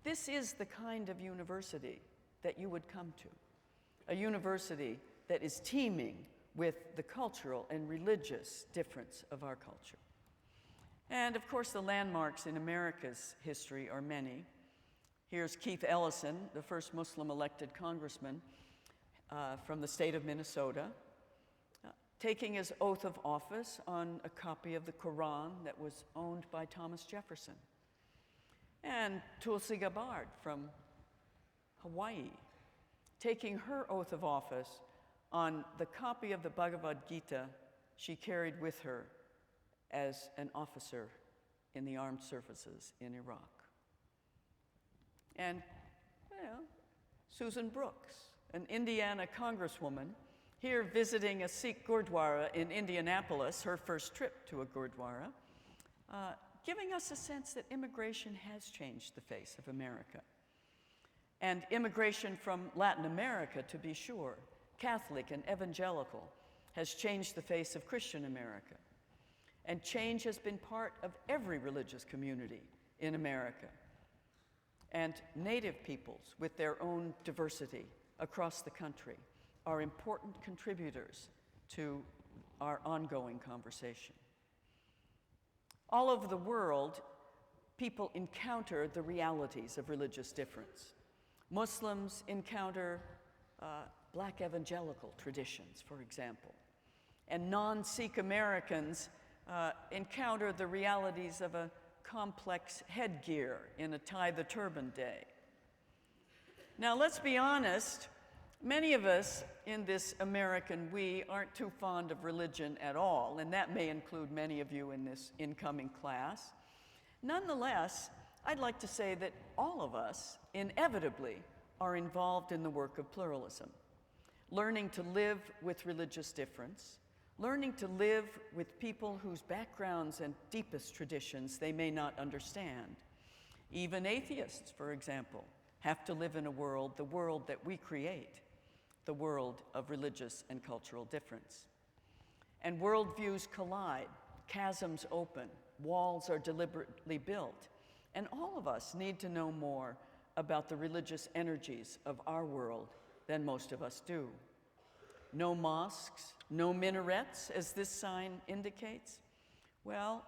This is the kind of university that you would come to, a university that is teeming with the cultural and religious difference of our culture. And of course, the landmarks in America's history are many. Here's Keith Ellison, the first Muslim elected congressman from the state of Minnesota, taking his oath of office on a copy of the Quran that was owned by Thomas Jefferson. And Tulsi Gabbard from Hawaii, taking her oath of office on the copy of the Bhagavad Gita she carried with her as an officer in the armed services in Iraq. And, well, Susan Brooks, an Indiana congresswoman, here visiting a Sikh Gurdwara in Indianapolis, her first trip to a Gurdwara, giving us a sense that immigration has changed the face of America. And immigration from Latin America, to be sure, Catholic and evangelical, has changed the face of Christian America. And change has been part of every religious community in America. And Native peoples, with their own diversity across the country, are important contributors to our ongoing conversation. All over the world, people encounter the realities of religious difference. Muslims encounter Black evangelical traditions, for example. And non-Sikh Americans encounter the realities of a complex headgear in a tie the turban day. Now, let's be honest, many of us in this American we aren't too fond of religion at all, and that may include many of you in this incoming class. Nonetheless, I'd like to say that all of us inevitably are involved in the work of pluralism, learning to live with religious difference, learning to live with people whose backgrounds and deepest traditions they may not understand. Even atheists, for example, have to live in a world, the world that we create, the world of religious and cultural difference. And worldviews collide, chasms open, walls are deliberately built, and all of us need to know more about the religious energies of our world than most of us do. No mosques, no minarets, as this sign indicates? Well,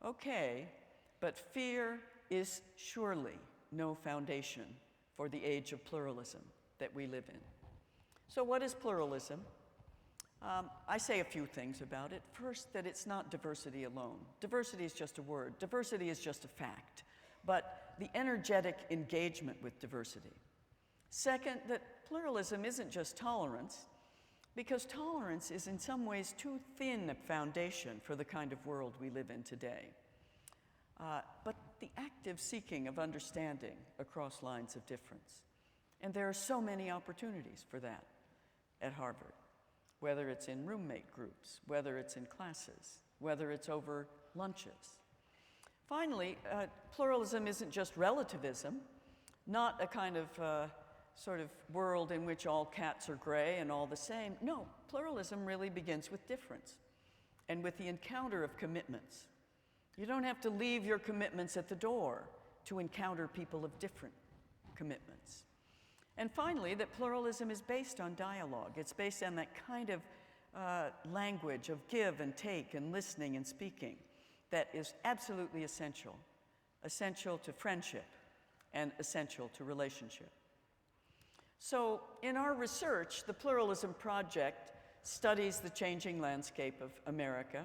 okay, but fear is surely no foundation for the age of pluralism that we live in. So what is pluralism? I say a few things about it. First, that it's not diversity alone. Diversity is just a word. Diversity is just a fact. But the energetic engagement with diversity. Second, that pluralism isn't just tolerance, because tolerance is in some ways too thin a foundation for the kind of world we live in today. But the active seeking of understanding across lines of difference. And there are so many opportunities for that at Harvard, whether it's in roommate groups, whether it's in classes, whether it's over lunches. Finally, pluralism isn't just relativism, not a kind of sort of world in which all cats are gray and all the same. No, pluralism really begins with difference and with the encounter of commitments. You don't have to leave your commitments at the door to encounter people of different commitments. And finally, that pluralism is based on dialogue. It's based on that kind of language of give and take and listening and speaking that is absolutely essential, essential to friendship and essential to relationship. So in our research, the Pluralism Project studies the changing landscape of America.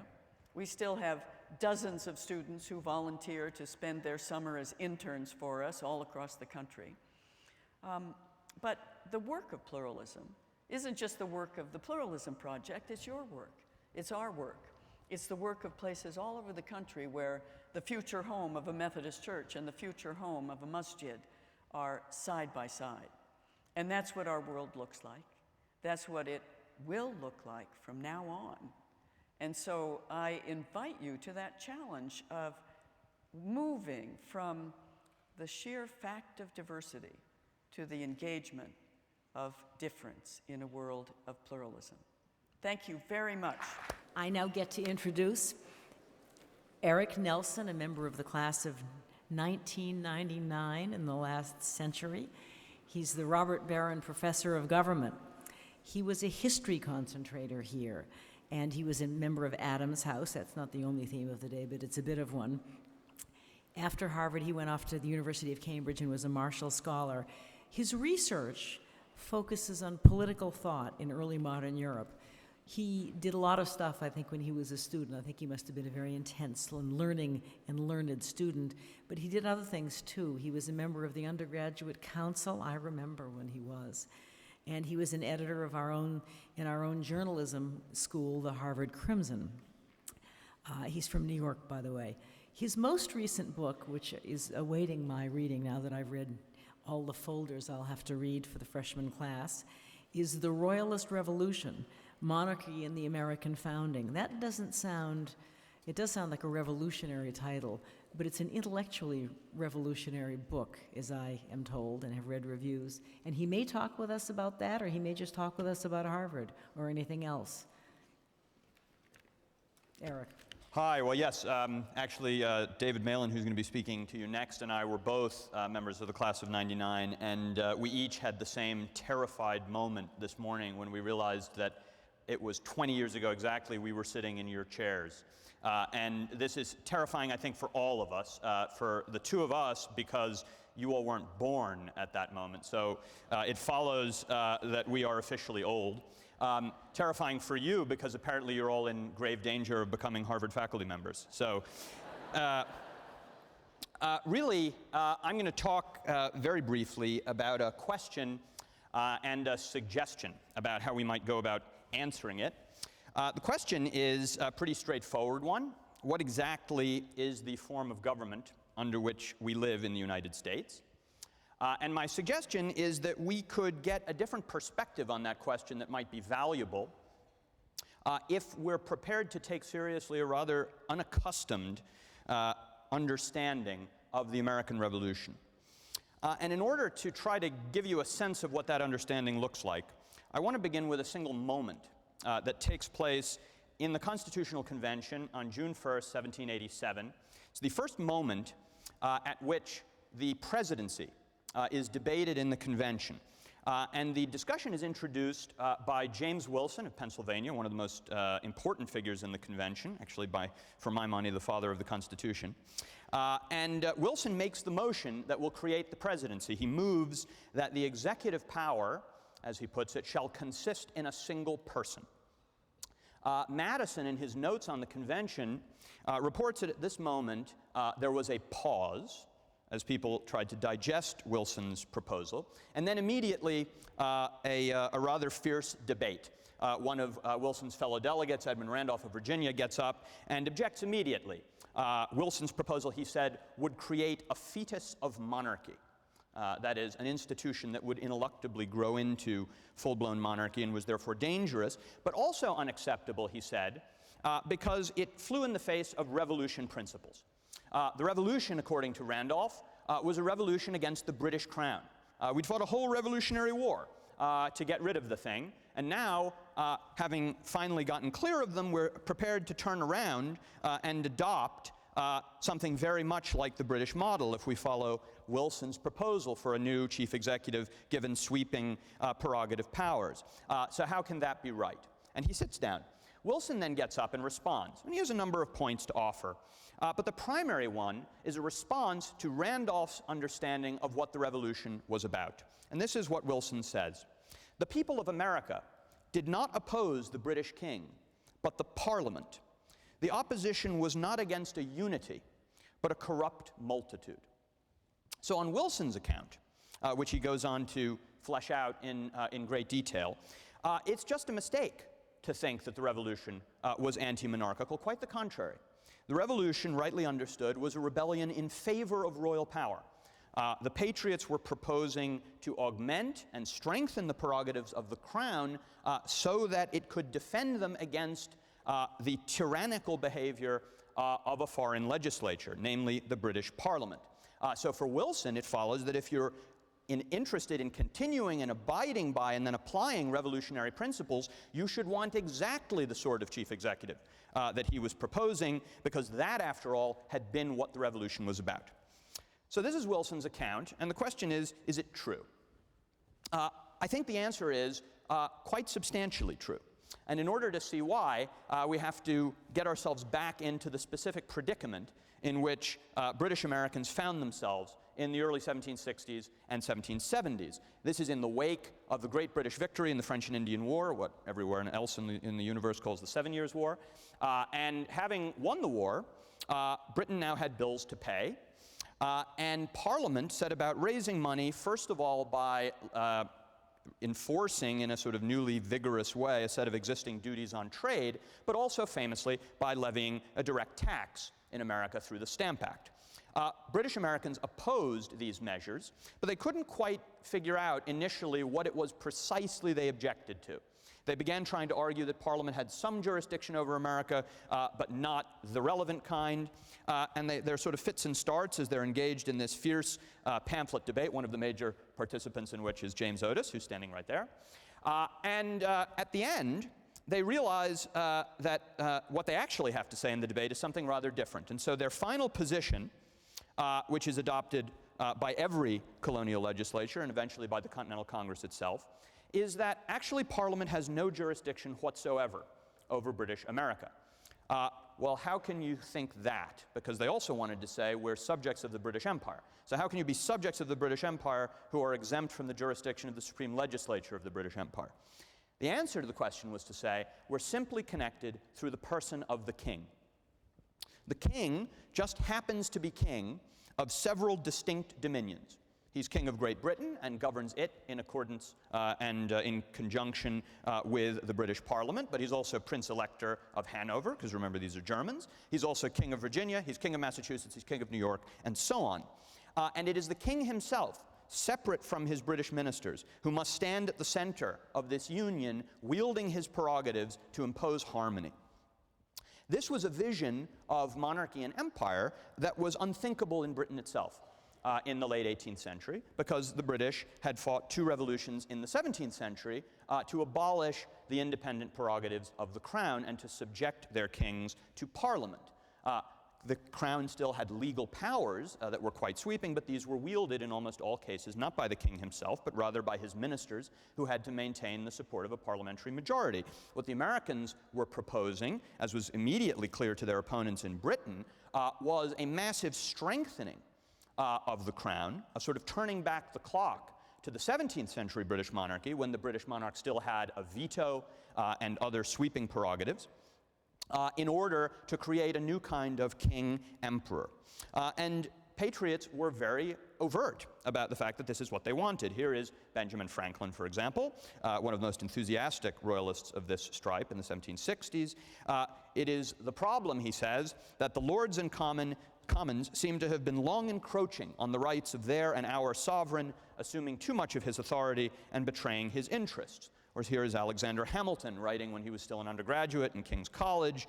We still have dozens of students who volunteer to spend their summer as interns for us all across the country. But the work of pluralism isn't just the work of the Pluralism Project, it's your work, it's our work. It's the work of places all over the country where the future home of a Methodist church and the future home of a masjid are side by side. And that's what our world looks like. That's what it will look like from now on. And so I invite you to that challenge of moving from the sheer fact of diversity to the engagement of difference in a world of pluralism. Thank you very much. I now get to introduce Eric Nelson, a member of the class of 1999 in the last century. He's the Robert Barron Professor of Government. He was a history concentrator here, and he was a member of Adams House. That's not the only theme of the day, but it's a bit of one. After Harvard, he went off to the University of Cambridge and was a Marshall Scholar. His research focuses on political thought in early modern Europe. He did a lot of stuff, I think, when he was a student. I think he must have been a very intense and learning and learned student. But he did other things, too. He was a member of the undergraduate council. I remember when he was. And he was an editor of in our own journalism school, the Harvard Crimson. He's from New York, by the way. His most recent book, which is awaiting my reading now that I've read all the folders I'll have to read for the freshman class, is The Royalist Revolution, Monarchy in the American Founding. That doesn't sound, it does sound like a revolutionary title, but it's an intellectually revolutionary book, as I am told and have read reviews. And he may talk with us about that, or he may just talk with us about Harvard or anything else. Eric. Hi, well, yes, actually, David Malin, who's going to be speaking to you next, and I were both members of the class of 99, and we each had the same terrified moment this morning when we realized that it was 20 years ago exactly we were sitting in your chairs. And this is terrifying, I think, for all of us, for the two of us, because you all weren't born at that moment. So it follows that we are officially old. Terrifying for you, because apparently you're all in grave danger of becoming Harvard faculty members. So really, I'm going to talk very briefly about a question and a suggestion about how we might go about answering it. The question is a pretty straightforward one. What exactly is the form of government under which we live in the United States? And my suggestion is that we could get a different perspective on that question that might be valuable if we're prepared to take seriously a rather unaccustomed understanding of the American Revolution. And in order to try to give you a sense of what that understanding looks like, I want to begin with a single moment that takes place in the Constitutional Convention on June 1st, 1787. It's the first moment at which the presidency is debated in the convention. And the discussion is introduced by James Wilson of Pennsylvania, one of the most important figures in the convention, actually for my money, the father of the Constitution. And Wilson makes the motion that will create the presidency. He moves that the executive power, as he puts it, shall consist in a single person. Madison, in his notes on the convention, reports that at this moment there was a pause, as people tried to digest Wilson's proposal, and then immediately a rather fierce debate. One of Wilson's fellow delegates, Edmund Randolph of Virginia, gets up and objects immediately. Wilson's proposal, he said, would create a fetus of monarchy. That is, an institution that would ineluctably grow into full-blown monarchy and was therefore dangerous, but also unacceptable, he said, because it flew in the face of revolution principles. The revolution, according to Randolph, was a revolution against the British crown. We'd fought a whole revolutionary war to get rid of the thing, and now, having finally gotten clear of them, we're prepared to turn around and adopt something very much like the British model if we follow Wilson's proposal for a new chief executive given sweeping prerogative powers. So how can that be right? And he sits down. Wilson then gets up and responds, and he has a number of points to offer. But the primary one is a response to Randolph's understanding of what the revolution was about. And this is what Wilson says. The people of America did not oppose the British king, but the Parliament. The opposition was not against a unity, but a corrupt multitude. So on Wilson's account, which he goes on to flesh out in great detail, it's just a mistake to think that the revolution was anti-monarchical. Quite the contrary. The revolution, rightly understood, was a rebellion in favor of royal power. The Patriots were proposing to augment and strengthen the prerogatives of the crown so that it could defend them against the tyrannical behavior of a foreign legislature, namely the British Parliament. So for Wilson, it follows that if you're interested in continuing and abiding by and then applying revolutionary principles, you should want exactly the sort of chief executive that he was proposing, because that, after all, had been what the revolution was about. So this is Wilson's account, and the question is it true? I think the answer is quite substantially true. And in order to see why, we have to get ourselves back into the specific predicament in which British Americans found themselves in the early 1760s and 1770s. This is in the wake of the Great British Victory in the French and Indian War, what everywhere else in the universe calls the 7 Years' War. And having won the war, Britain now had bills to pay. And Parliament set about raising money, first of all, by enforcing in a sort of newly vigorous way a set of existing duties on trade, but also famously by levying a direct tax in America through the Stamp Act. British Americans opposed these measures, but they couldn't quite figure out initially what it was precisely they objected to. They began trying to argue that Parliament had some jurisdiction over America, but not the relevant kind. And they're sort of fits and starts as they're engaged in this fierce pamphlet debate, one of the major participants in which is James Otis, who's standing right there. And at the end, they realize that what they actually have to say in the debate is something rather different. And so their final position, which is adopted by every colonial legislature and eventually by the Continental Congress itself, is that actually Parliament has no jurisdiction whatsoever over British America. Well, how can you think that? Because they also wanted to say we're subjects of the British Empire. So how can you be subjects of the British Empire who are exempt from the jurisdiction of the Supreme Legislature of the British Empire? The answer to the question was to say we're simply connected through the person of the king. The king just happens to be king of several distinct dominions. He's king of Great Britain and governs it in accordance and in conjunction with the British Parliament, but he's also Prince Elector of Hanover, because remember these are Germans. He's also king of Virginia, he's king of Massachusetts, he's king of New York, and so on. And it is the king himself, separate from his British ministers, who must stand at the center of this union, wielding his prerogatives to impose harmony. This was a vision of monarchy and empire that was unthinkable in Britain itself. In the late 18th century, because the British had fought two revolutions in the 17th century to abolish the independent prerogatives of the crown and to subject their kings to Parliament. The crown still had legal powers that were quite sweeping, but these were wielded in almost all cases not by the king himself, but rather by his ministers, who had to maintain the support of a parliamentary majority. What the Americans were proposing, as was immediately clear to their opponents in Britain, was a massive strengthening of the crown, a sort of turning back the clock to the 17th century British monarchy, when the British monarch still had a veto and other sweeping prerogatives, in order to create a new kind of king-emperor. And patriots were very overt about the fact that this is what they wanted. Here is Benjamin Franklin, for example, one of the most enthusiastic royalists of this stripe in the 1760s. It is the problem, he says, that the Lords and Commons seem to have been long encroaching on the rights of their and our sovereign, assuming too much of his authority and betraying his interests. Or here is Alexander Hamilton writing when he was still an undergraduate in King's College.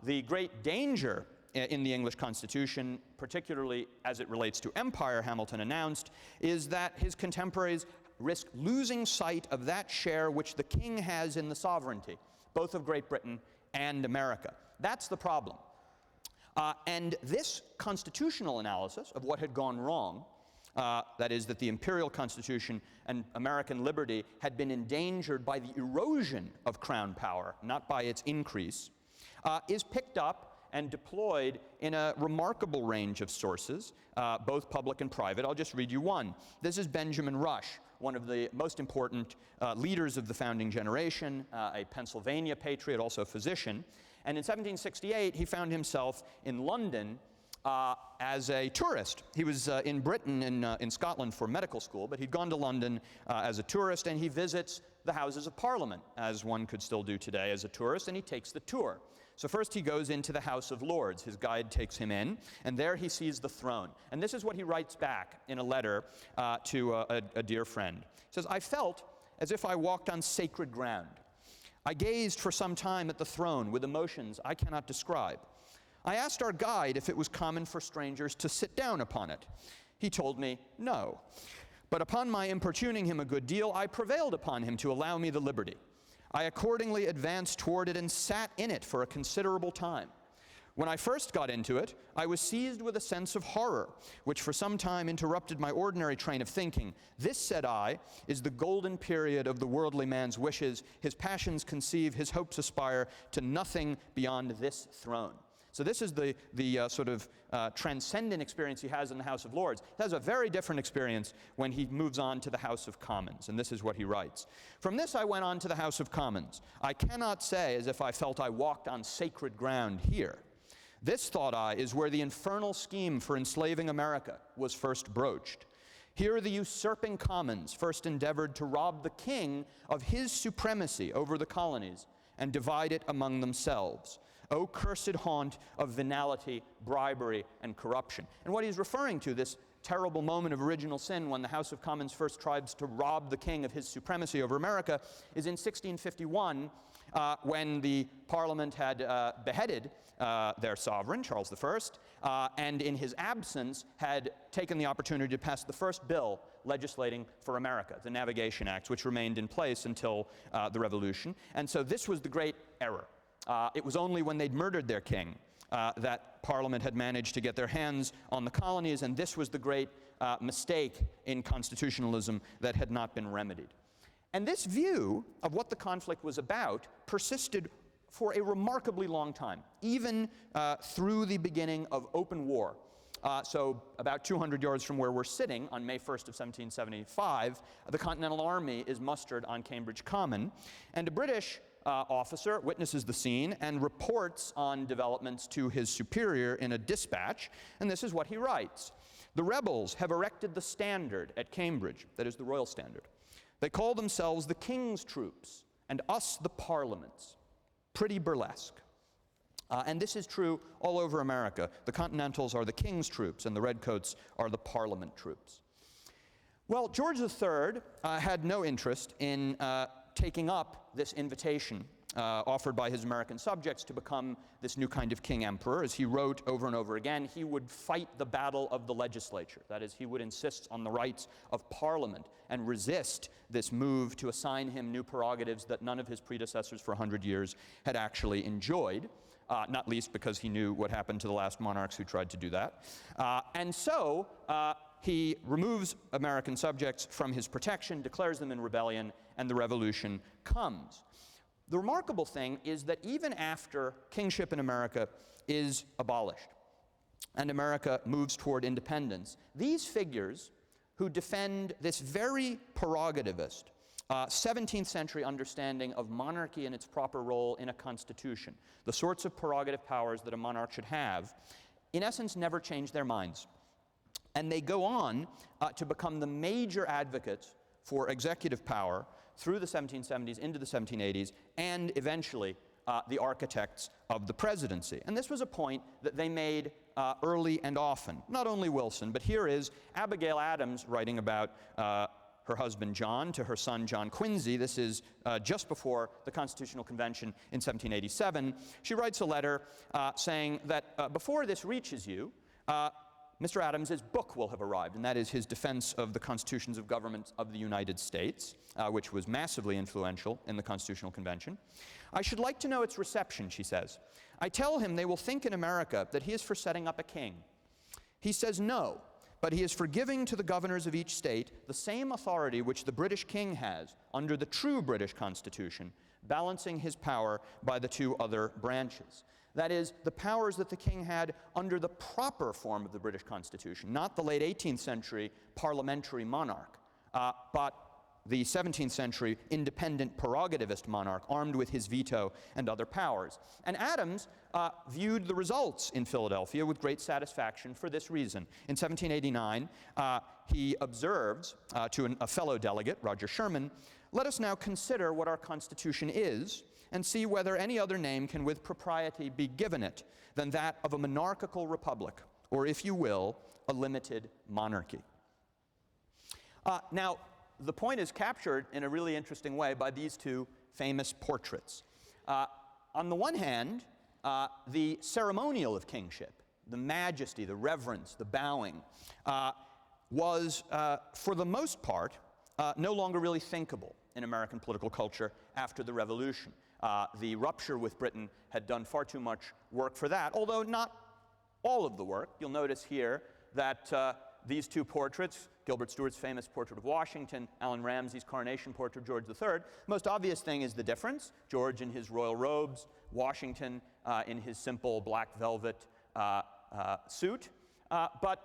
The great danger in the English Constitution, particularly as it relates to empire, Hamilton announced, is that his contemporaries risk losing sight of that share which the king has in the sovereignty, both of Great Britain and America. That's the problem. And this constitutional analysis of what had gone wrong, that is, that the imperial constitution and American liberty had been endangered by the erosion of crown power, not by its increase, is picked up and deployed in a remarkable range of sources, both public and private. I'll just read you one. This is Benjamin Rush, one of the most important leaders of the founding generation, a Pennsylvania patriot, also a physician. And in 1768, he found himself in London as a tourist. He was in Britain, in Scotland for medical school, but he'd gone to London as a tourist, and he visits the Houses of Parliament, as one could still do today as a tourist, and he takes the tour. So first he goes into the House of Lords. His guide takes him in, and there he sees the throne. And this is what he writes back in a letter to a dear friend. He says, "I felt as if I walked on sacred ground. I gazed for some time at the throne with emotions I cannot describe. I asked our guide if it was common for strangers to sit down upon it. He told me no. But upon my importuning him a good deal, I prevailed upon him to allow me the liberty. I accordingly advanced toward it and sat in it for a considerable time. When I first got into it, I was seized with a sense of horror, which for some time interrupted my ordinary train of thinking. This, said I, is the golden period of the worldly man's wishes. His passions conceive, his hopes aspire to nothing beyond this throne." So this is the sort of transcendent experience he has in the House of Lords. He has a very different experience when he moves on to the House of Commons, and this is what he writes. "From this I went on to the House of Commons. I cannot say as if I felt I walked on sacred ground here. This, thought I, is where the infernal scheme for enslaving America was first broached. Here the usurping Commons first endeavored to rob the king of his supremacy over the colonies and divide it among themselves. O cursed haunt of venality, bribery, and corruption." And what he's referring to, this terrible moment of original sin when the House of Commons first tries to rob the king of his supremacy over America, is in 1651, when the Parliament had beheaded their sovereign, Charles I, and in his absence had taken the opportunity to pass the first bill legislating for America, the Navigation Act, which remained in place until the Revolution. And so this was the great error. It was only when they'd murdered their king that Parliament had managed to get their hands on the colonies, and this was the great mistake in constitutionalism that had not been remedied. And this view of what the conflict was about persisted for a remarkably long time, even through the beginning of open war. So about 200 yards from where we're sitting, on May 1st of 1775, the Continental Army is mustered on Cambridge Common, and a British officer witnesses the scene and reports on developments to his superior in a dispatch, and this is what he writes. "The rebels have erected the standard at Cambridge," that is the royal standard. "They call themselves the King's troops, and us the Parliament's. Pretty burlesque." And this is true all over America. The Continentals are the King's troops, and the Redcoats are the Parliament troops. Well, George III had no interest in taking up this invitation offered by his American subjects to become this new kind of king-emperor. As he wrote over and over again, he would fight the battle of the legislature. That is, he would insist on the rights of Parliament and resist this move to assign him new prerogatives that none of his predecessors for 100 years had actually enjoyed, not least because he knew what happened to the last monarchs who tried to do that. And so he removes American subjects from his protection, declares them in rebellion, and the revolution comes. The remarkable thing is that even after kingship in America is abolished and America moves toward independence, these figures who defend this very prerogativist 17th century understanding of monarchy and its proper role in a constitution, the sorts of prerogative powers that a monarch should have, in essence never change their minds. And they go on to become the major advocates for executive power through the 1770s into the 1780s, and eventually the architects of the presidency. And this was a point that they made early and often. Not only Wilson, but here is Abigail Adams writing about her husband John to her son John Quincy. This is just before the Constitutional Convention in 1787. She writes a letter saying that before this reaches you, Mr. Adams's book will have arrived, and that is his defense of the constitutions of governments of the United States, which was massively influential in the Constitutional Convention. I should like to know its reception, she says. I tell him they will think in America that he is for setting up a king. He says no, but he is for giving to the governors of each state the same authority which the British king has under the true British Constitution, balancing his power by the two other branches. That is, the powers that the king had under the proper form of the British Constitution, not the late 18th century parliamentary monarch, but the 17th century independent prerogativist monarch armed with his veto and other powers. And Adams viewed the results in Philadelphia with great satisfaction for this reason. In 1789, he observes to a fellow delegate, Roger Sherman, "Let us now consider what our Constitution is, and see whether any other name can with propriety be given it than that of a monarchical republic, or if you will, a limited monarchy." Now, the point is captured in a really interesting way by these two famous portraits. On the one hand, the ceremonial of kingship, the majesty, the reverence, the bowing, was, for the most part, no longer really thinkable in American political culture after the Revolution. The rupture with Britain had done far too much work for that, although not all of the work. You'll notice here that these two portraits, Gilbert Stuart's famous portrait of Washington, Allan Ramsay's coronation portrait of George III, the most obvious thing is the difference. George in his royal robes, Washington in his simple black velvet suit. But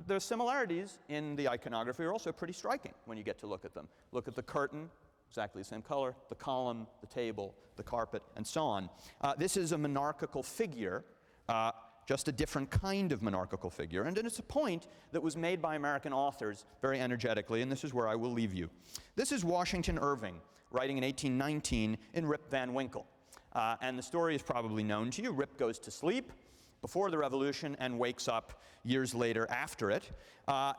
the similarities in the iconography are also pretty striking when you get to look at them. Look at the curtain, exactly the same color, the column, the table, the carpet, and so on. This is a monarchical figure, just a different kind of monarchical figure. And it's a point that was made by American authors very energetically, and this is where I will leave you. This is Washington Irving, writing in 1819 in Rip Van Winkle. And the story is probably known to you. Rip goes to sleep before the Revolution and wakes up years later after it,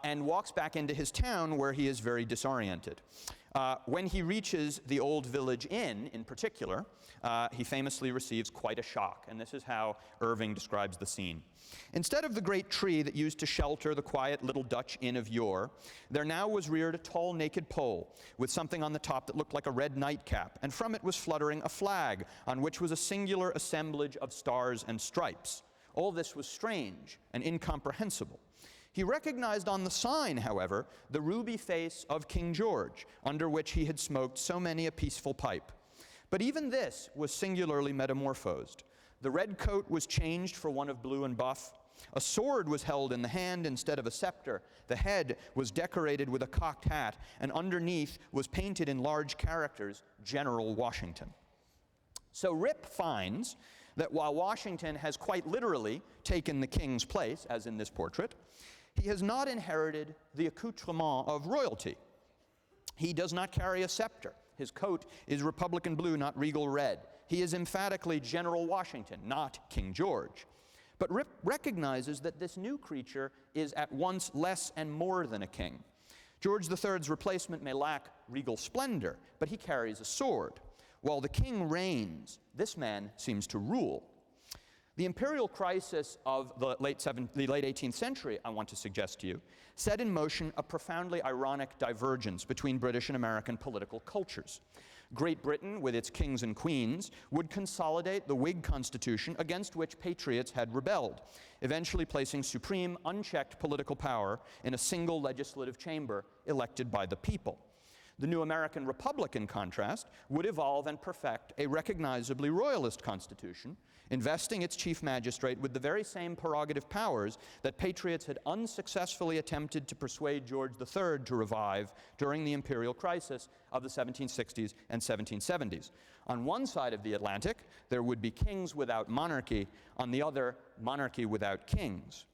and walks back into his town where he is very disoriented. When he reaches the Old Village Inn, in particular, he famously receives quite a shock, and this is how Irving describes the scene. Instead of the great tree that used to shelter the quiet little Dutch inn of yore, there now was reared a tall naked pole with something on the top that looked like a red nightcap, and from it was fluttering a flag on which was a singular assemblage of stars and stripes. All this was strange and incomprehensible. He recognized on the sign, however, the ruby face of King George, under which he had smoked so many a peaceful pipe. But even this was singularly metamorphosed. The red coat was changed for one of blue and buff. A sword was held in the hand instead of a scepter. The head was decorated with a cocked hat, and underneath was painted in large characters, General Washington. So Rip finds that while Washington has quite literally taken the king's place, as in this portrait, he has not inherited the accoutrement of royalty. He does not carry a scepter. His coat is Republican blue, not regal red. He is emphatically General Washington, not King George. But Rip recognizes that this new creature is at once less and more than a king. George III's replacement may lack regal splendor, but he carries a sword. While the king reigns, this man seems to rule. The imperial crisis of the late 18th century, I want to suggest to you, set in motion a profoundly ironic divergence between British and American political cultures. Great Britain, with its kings and queens, would consolidate the Whig Constitution against which patriots had rebelled, eventually placing supreme, unchecked political power in a single legislative chamber elected by the people. The new American Republic, in contrast, would evolve and perfect a recognizably royalist constitution, investing its chief magistrate with the very same prerogative powers that patriots had unsuccessfully attempted to persuade George III to revive during the imperial crisis of the 1760s and 1770s. On one side of the Atlantic, there would be kings without monarchy. On the other, monarchy without kings.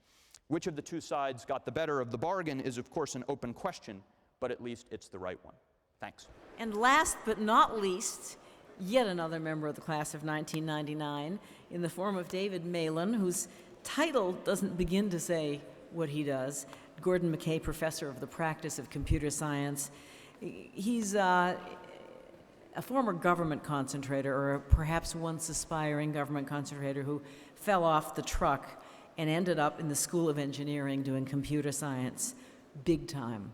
Which of the two sides got the better of the bargain is, of course, an open question, but at least it's the right one. Thanks. And last but not least, yet another member of the class of 1999 in the form of David Malin, whose title doesn't begin to say what he does. Gordon McKay Professor of the Practice of Computer Science. He's a former government concentrator, or perhaps once aspiring government concentrator, who fell off the truck and ended up in the School of Engineering doing computer science big time.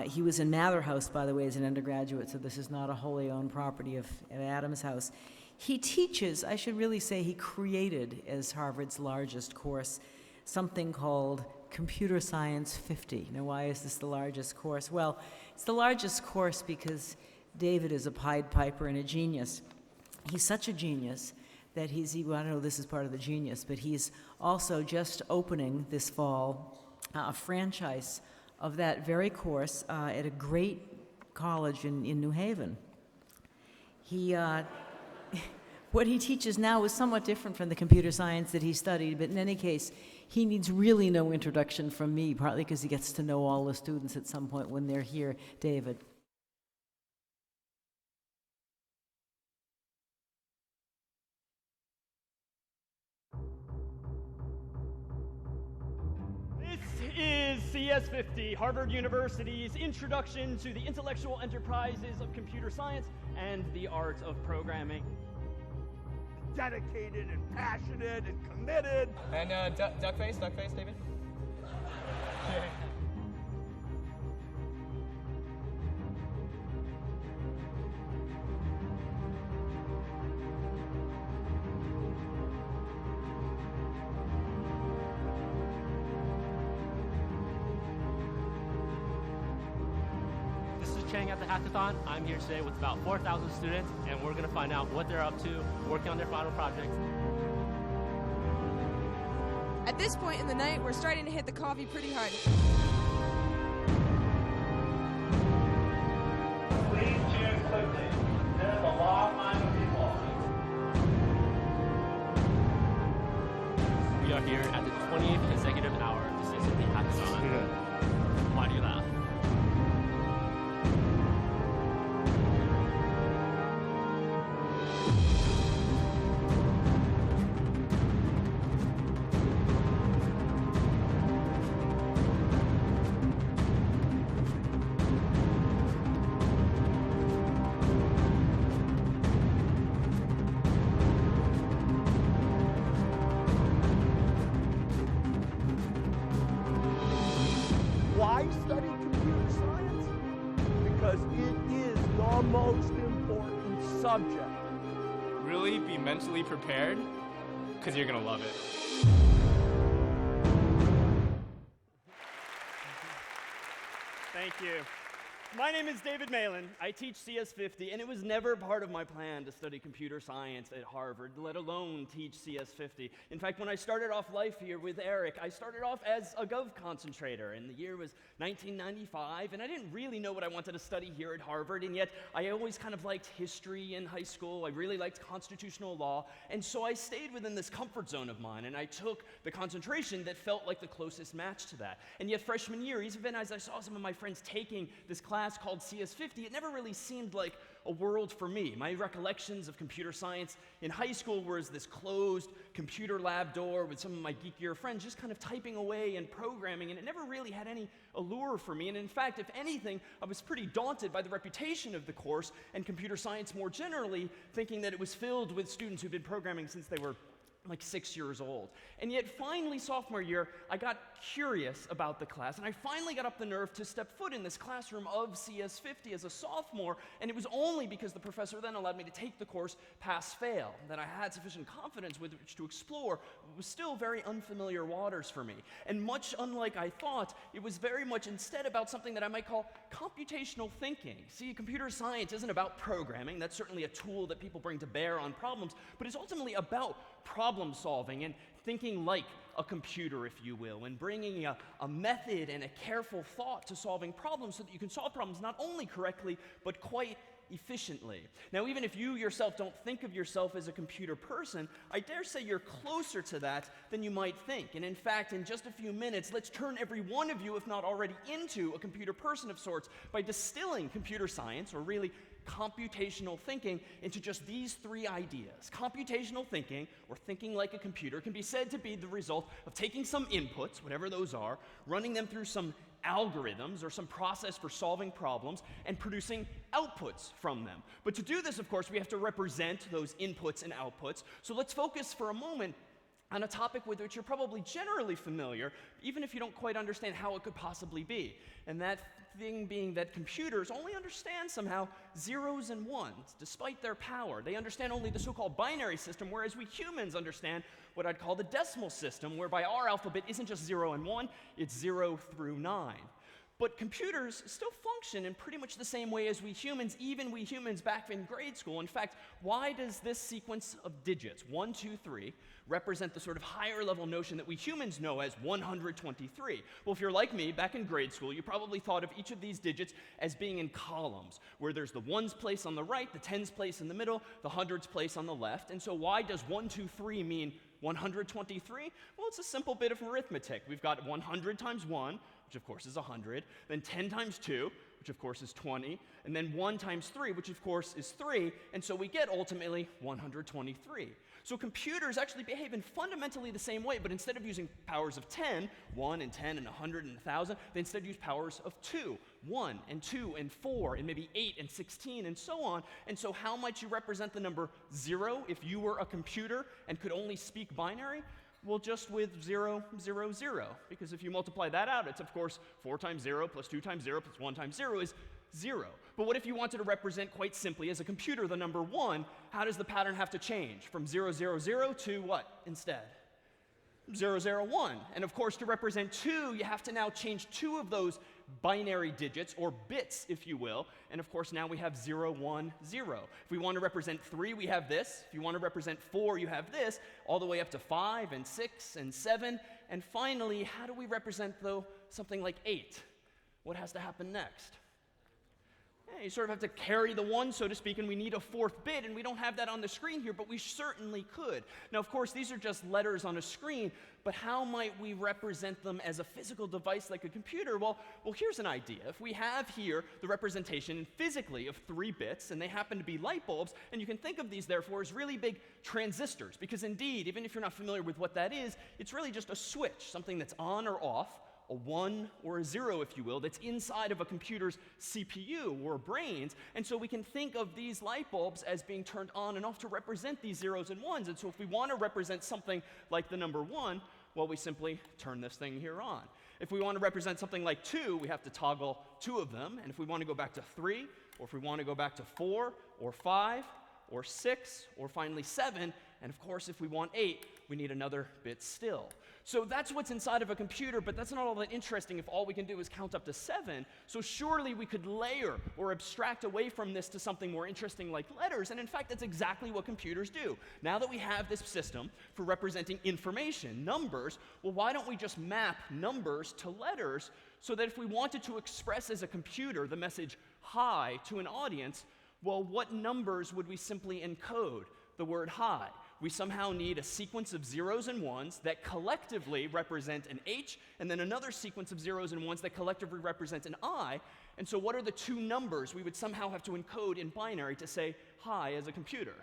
He was in Mather House, by the way, as an undergraduate, so this is not a wholly owned property of Adams House. He teaches, I should really say he created as Harvard's largest course, something called Computer Science 50. Now, why is this the largest course? Well, it's the largest course because David is a Pied Piper and a genius. He's such a genius that well, I don't know if this is part of the genius, but he's also just opening this fall a franchise of that very course at a great college in New Haven. What he teaches now is somewhat different from the computer science that he studied, but in any case, he needs really no introduction from me, partly because he gets to know all the students at some point when they're here. David. This is CS50, Harvard University's Introduction to the Intellectual Enterprises of Computer Science and the Art of Programming. Dedicated and passionate and committed. And duck face, David. This is Chang at the Hackathon. I'm here today with about 4,000 students, and we're going to find out what they're up to, working on their final projects. At this point in the night, we're starting to hit the coffee pretty hard. Please choose quickly. There's a long line of people. We are here at the 20th consecutive hour of the CS50 Hackathon. Why do you laugh? Why study computer science? Because it is the most important subject. Really be mentally prepared, because you're going to love it. Thank you. My name is David Malin. I teach CS50, and it was never part of my plan to study computer science at Harvard, let alone teach CS50. In fact, when I started off life here with Eric, I started off as a Gov concentrator, and the year was 1995, and I didn't really know what I wanted to study here at Harvard, and yet I always kind of liked history in high school. I really liked constitutional law, and so I stayed within this comfort zone of mine, and I took the concentration that felt like the closest match to that. And yet freshman year, even as I saw some of my friends taking this class called CS50, it never really seemed like a world for me. My recollections of computer science in high school were as this closed computer lab door with some of my geekier friends just kind of typing away and programming, and it never really had any allure for me. And in fact, if anything, I was pretty daunted by the reputation of the course and computer science more generally, thinking that it was filled with students who'd been programming since they were like 6 years old. And yet finally, sophomore year, I got curious about the class, and I finally got up the nerve to step foot in this classroom of CS50 as a sophomore, and it was only because the professor then allowed me to take the course pass-fail that I had sufficient confidence with which to explore what was still very unfamiliar waters for me. And much unlike I thought, it was very much instead about something that I might call computational thinking. See, computer science isn't about programming. That's certainly a tool that people bring to bear on problems, but it's ultimately about problem solving and thinking like a computer, if you will, and bringing a method and a careful thought to solving problems so that you can solve problems not only correctly, but quite efficiently. Now, even if you yourself don't think of yourself as a computer person, I dare say you're closer to that than you might think. And in fact, in just a few minutes, let's turn every one of you, if not already, into a computer person of sorts by distilling computer science, or really computational thinking, into just these three ideas. Computational thinking, or thinking like a computer, can be said to be the result of taking some inputs, whatever those are, running them through some algorithms or some process for solving problems, and producing outputs from them. But to do this, of course, we have to represent those inputs and outputs. So let's focus for a moment on a topic with which you're probably generally familiar, even if you don't quite understand how it could possibly be. And that thing being that computers only understand somehow zeros and ones, despite their power. They understand only the so-called binary system, whereas we humans understand what I'd call the decimal system, whereby our alphabet isn't just 0 and 1, it's 0 through 9. But computers still function in pretty much the same way as we humans, even we humans back in grade school. In fact, why does this sequence of digits, 1, 2, 3, represent the sort of higher level notion that we humans know as 123? Well, if you're like me, back in grade school, you probably thought of each of these digits as being in columns, where there's the ones place on the right, the tens place in the middle, the hundreds place on the left. And so why does 1, 2, 3 mean 123? Well, it's a simple bit of arithmetic. We've got 100 times 1, which of course is 100, then 10 times 2, which of course is 20, and then 1 times 3, which of course is 3, and so we get ultimately 123. So computers actually behave in fundamentally the same way, but instead of using powers of 10, 1 and 10 and 100 and 1,000, they instead use powers of 2, 1 and 2 and 4 and maybe 8 and 16 and so on. And so how might you represent the number 0 if you were a computer and could only speak binary? Well, just with 0, 0, 0, because if you multiply that out, it's of course 4 times 0 plus 2 times 0 plus 1 times 0 is 0. But what if you wanted to represent quite simply as a computer the number 1? How does the pattern have to change? From 0, 0, 0 to what instead? 0, 0, 1. And of course, to represent 2, you have to now change 2 of those binary digits, or bits, if you will. And of course, now we have 0, 1, 0. If we want to represent 3, we have this. If you want to represent 4, you have this, all the way up to 5 and 6 and 7. And finally, how do we represent, though, something like 8? What has to happen next? You sort of have to carry the 1, so to speak, and we need a 4th bit, and we don't have that on the screen here, but we certainly could. Now, of course, these are just letters on a screen, but how might we represent them as a physical device like a computer? Well, here's an idea. If we have here the representation physically of 3 bits, and they happen to be light bulbs, and you can think of these, therefore, as really big transistors, because indeed, even if you're not familiar with what that is, it's really just a switch, something that's on or off, a 1 or a 0, if you will, that's inside of a computer's CPU or brains. And so we can think of these light bulbs as being turned on and off to represent these zeros and ones. And so if we want to represent something like the number 1, well, we simply turn this thing here on. If we want to represent something like 2, we have to toggle 2 of them. And if we want to go back to 3, or if we want to go back to 4, or 5, or 6, or finally 7, and of course, if we want 8, we need another bit still. So that's what's inside of a computer, but that's not all that interesting if all we can do is count up to 7. So surely we could layer or abstract away from this to something more interesting like letters, and in fact, that's exactly what computers do. Now that we have this system for representing information, numbers, well, why don't we just map numbers to letters so that if we wanted to express as a computer the message hi to an audience, well, what numbers would we simply encode the word hi? We somehow need a sequence of zeros and ones that collectively represent an H, and then another sequence of zeros and ones that collectively represent an I. And so what are the 2 numbers we would somehow have to encode in binary to say hi as a computer?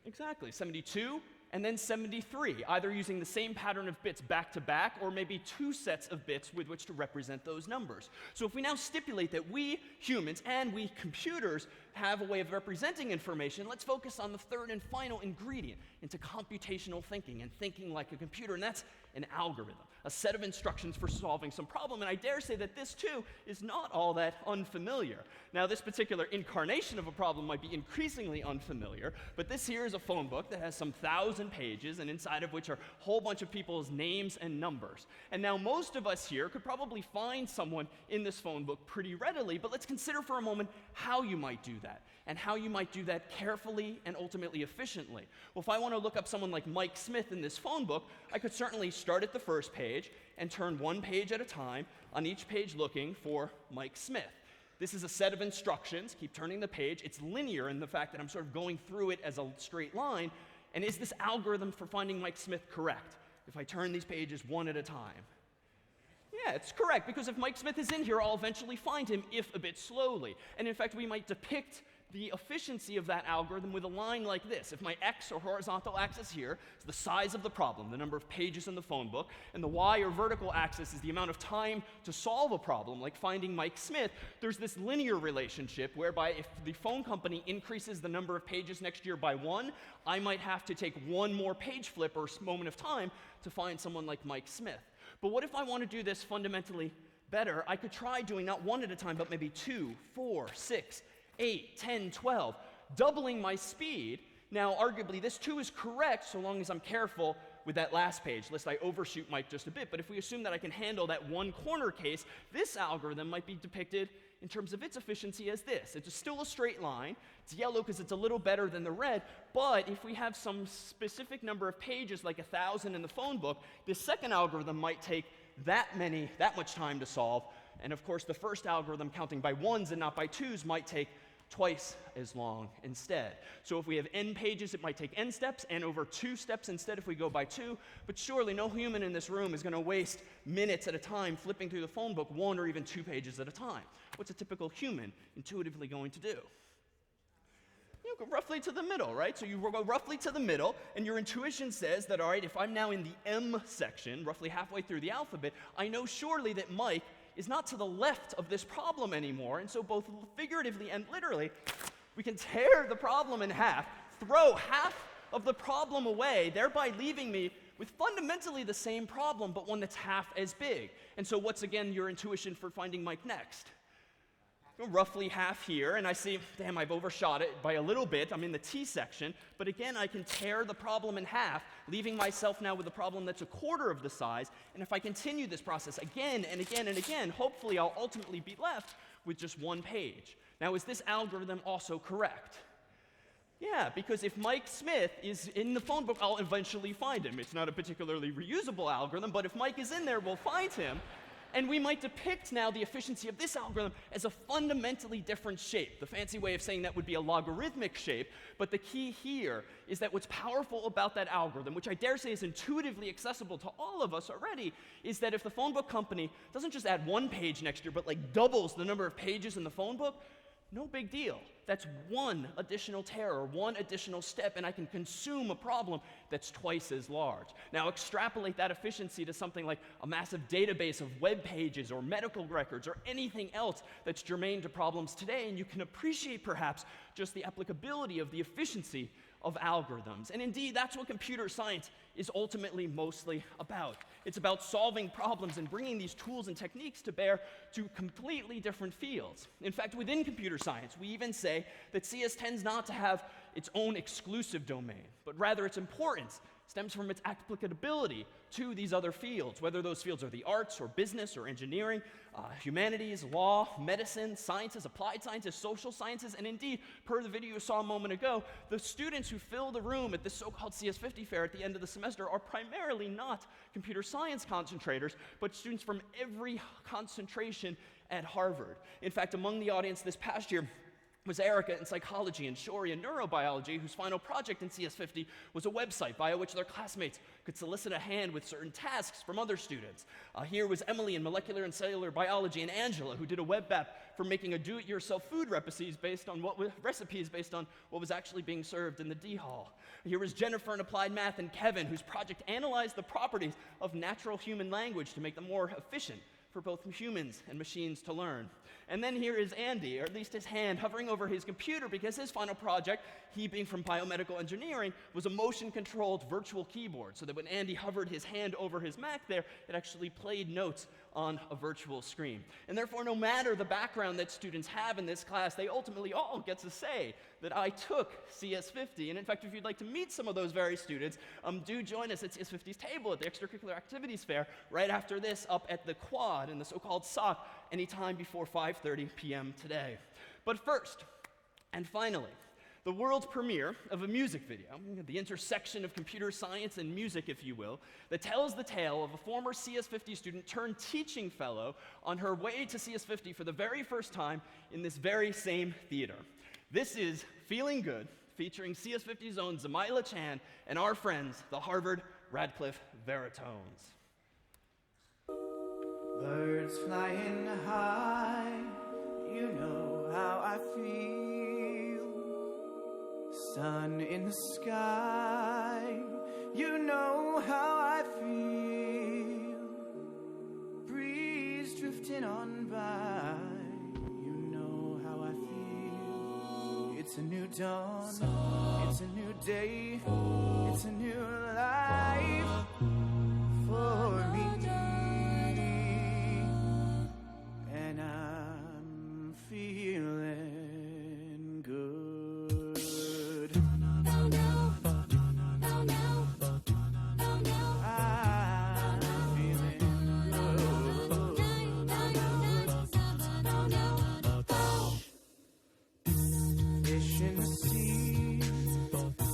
Exactly, 72 and then 73, either using the same pattern of bits back to back, or maybe 2 sets of bits with which to represent those numbers. So if we now stipulate that we humans and we computers have a way of representing information, let's focus on the 3rd and final ingredient into computational thinking and thinking like a computer, and that's an algorithm, a set of instructions for solving some problem. And I dare say that this, too, is not all that unfamiliar. Now, this particular incarnation of a problem might be increasingly unfamiliar, but this here is a phone book that has some 1,000 pages, and inside of which are a whole bunch of people's names and numbers. And now most of us here could probably find someone in this phone book pretty readily, but let's consider for a moment how you might do that, and how you might do that carefully and ultimately efficiently. Well, if I want to look up someone like Mike Smith in this phone book, I could certainly start at the first page and turn 1 page at a time, on each page looking for Mike Smith. This is a set of instructions. Keep turning the page. It's linear in the fact that I'm sort of going through it as a straight line. And is this algorithm for finding Mike Smith correct if I turn these pages one at a time? Yeah, it's correct, because if Mike Smith is in here, I'll eventually find him, if a bit slowly. And in fact, we might depict the efficiency of that algorithm with a line like this. If my x or horizontal axis here is the size of the problem, the number of pages in the phone book, and the y or vertical axis is the amount of time to solve a problem, like finding Mike Smith, there's this linear relationship whereby if the phone company increases the number of pages next year by 1, I might have to take one more page flip or moment of time to find someone like Mike Smith. But what if I want to do this fundamentally better? I could try doing not one at a time, but maybe 2, 4, 6, 8, 10, 12, doubling my speed. Now, arguably, this 2 is correct so long as I'm careful with that last page, lest I overshoot Mike just a bit. But if we assume that I can handle that one corner case, this algorithm might be depicted in terms of its efficiency as this. It's still a straight line. It's yellow because it's a little better than the red. But if we have some specific number of pages, like 1,000 in the phone book, this second algorithm might take that much time to solve. And of course, the first algorithm, counting by 1s and not by 2s, might take twice as long instead. So if we have n pages, it might take n steps, and over 2 steps instead if we go by 2. But surely no human in this room is going to waste minutes at a time flipping through the phone book 1 or even 2 pages at a time. What's a typical human intuitively going to do? You go roughly to the middle, right? So you go roughly to the middle, and your intuition says that, all right, if I'm now in the M section, roughly halfway through the alphabet, I know surely that Mike is not to the left of this problem anymore, and so both figuratively and literally, we can tear the problem in half, throw half of the problem away, thereby leaving me with fundamentally the same problem, but one that's half as big. And so what's, again, your intuition for finding Mike next? Roughly half here, and I see, damn, I've overshot it by a little bit. I'm in the T section, but again, I can tear the problem in half, leaving myself now with a problem that's a quarter of the size. And if I continue this process again and again and again, hopefully I'll ultimately be left with just 1 page. Now, is this algorithm also correct? Yeah, because if Mike Smith is in the phone book, I'll eventually find him. It's not a particularly reusable algorithm, but if Mike is in there, we'll find him. And we might depict now the efficiency of this algorithm as a fundamentally different shape. The fancy way of saying that would be a logarithmic shape, but the key here is that what's powerful about that algorithm, which I dare say is intuitively accessible to all of us already, is that if the phone book company doesn't just add 1 page next year, but like doubles the number of pages in the phone book, no big deal. That's 1 additional tear or 1 additional step, and I can consume a problem that's twice as large. Now, extrapolate that efficiency to something like a massive database of web pages or medical records or anything else that's germane to problems today, and you can appreciate perhaps just the applicability of the efficiency of algorithms. And indeed, that's what computer science is ultimately mostly about. It's about solving problems and bringing these tools and techniques to bear to completely different fields. In fact, within computer science, we even say that CS tends not to have its own exclusive domain, but rather its importance stems from its applicability to these other fields, whether those fields are the arts or business or engineering, humanities, law, medicine, sciences, applied sciences, social sciences, and indeed, per the video you saw a moment ago, the students who fill the room at this so-called CS50 fair at the end of the semester are primarily not computer science concentrators, but students from every concentration at Harvard. In fact, among the audience this past year was Erica in psychology and Shori in neurobiology, whose final project in CS50 was a website via which their classmates could solicit a hand with certain tasks from other students. Here was Emily in molecular and cellular biology, and Angela, who did a web app for making a do-it-yourself food recipes based on what was actually being served in the D hall. Here was Jennifer in applied math, and Kevin, whose project analyzed the properties of natural human language to make them more efficient for both humans and machines to learn. And then here is Andy, or at least his hand, hovering over his computer because his final project, he being from biomedical engineering, was a motion-controlled virtual keyboard, so that when Andy hovered his hand over his Mac there, it actually played notes on a virtual screen. And therefore, no matter the background that students have in this class, they ultimately all get to say that I took CS50. And in fact, if you'd like to meet some of those very students, do join us at CS50's table at the Extracurricular Activities Fair right after this up at the Quad in the so-called SOC anytime before 5:30 p.m. today. But first, and finally, the world's premiere of a music video, the intersection of computer science and music, if you will, that tells the tale of a former CS50 student turned teaching fellow on her way to CS50 for the very first time in this very same theater. This is Feeling Good, featuring CS50's own Zamaila Chan and our friends, the Harvard Radcliffe Veritones. Birds flying high, you know how I feel. Sun in the sky, you know how I feel. Breeze drifting on by, you know how I feel. It's a new dawn, it's a new day, it's a new life for me. And I'm feeling good. I'm feeling good. Fish in the sea,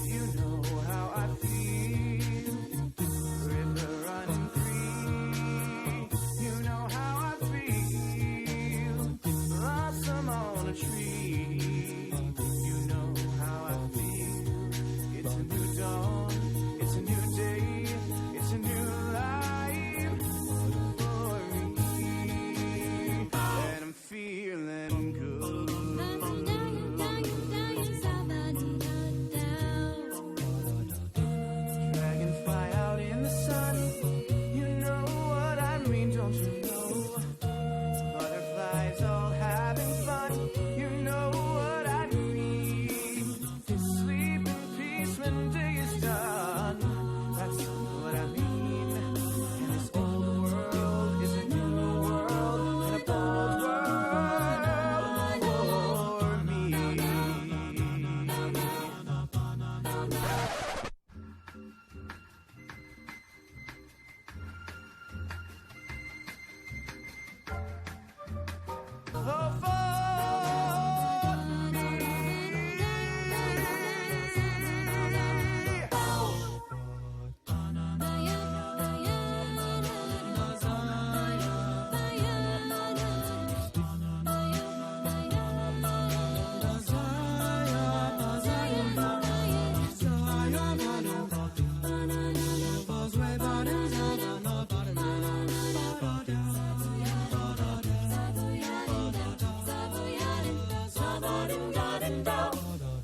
you know how I feel. River running free, you know how I feel. Blossom on a tree, you know how I feel. It's a new dawn, it's a new day, it's a new life for me. And I'm feeling good. Dragonfly out in the sun, you know what I mean, don't you know? Butterflies all having fun, you know what I mean. Sleep in peace when day is done, that's what I mean. And this old world is a new world, and a bold world for me. Oh, for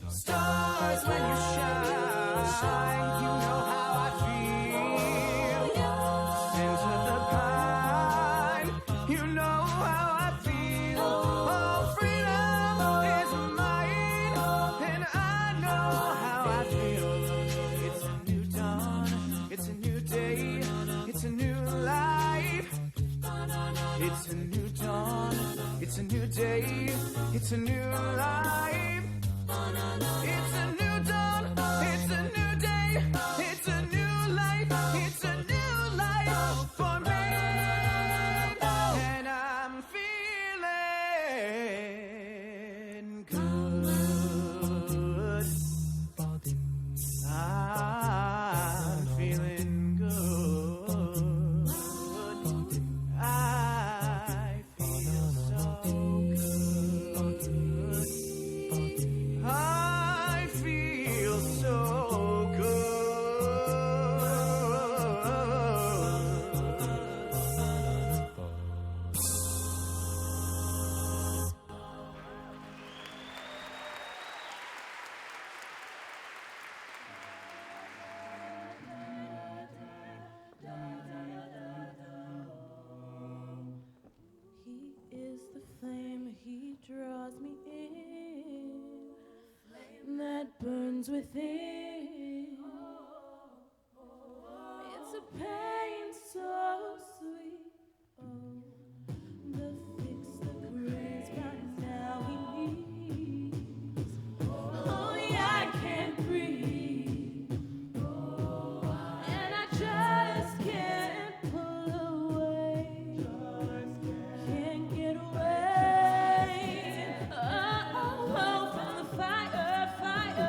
stars when you shine, you know how I feel. Scent of the pine, you know how I feel. Oh, freedom is mine, and I know how I feel. It's a new dawn, it's a new day, it's a new life. It's a new dawn, it's a new day, it's a new life. It's a new dawn, it's a new day, it's a new life, it's a new life for me. And I'm feeling good. I'm feeling good. I feel so good. I feel so He is the flame, he draws me in, that burns within. It's a pain so sweet. Oh, the fix, the grace, right now he needs. Oh, yeah, I can't breathe, and I just can't pull away. Can't get away. Oh, from the fire, fire.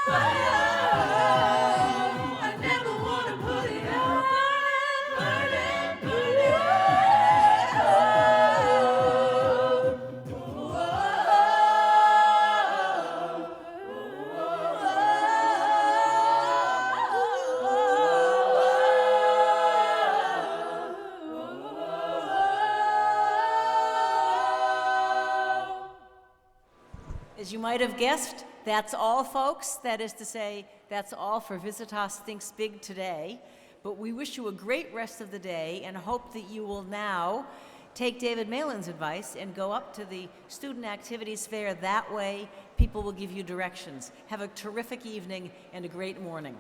fire, I never want to put it out. Burning, burning, As you might have guessed, that's all, folks. That is to say, that's all for Visitas Thinks Big today. But we wish you a great rest of the day and hope that you will now take David Malin's advice and go up to the Student Activities Fair. That way, people will give you directions. Have a terrific evening and a great morning.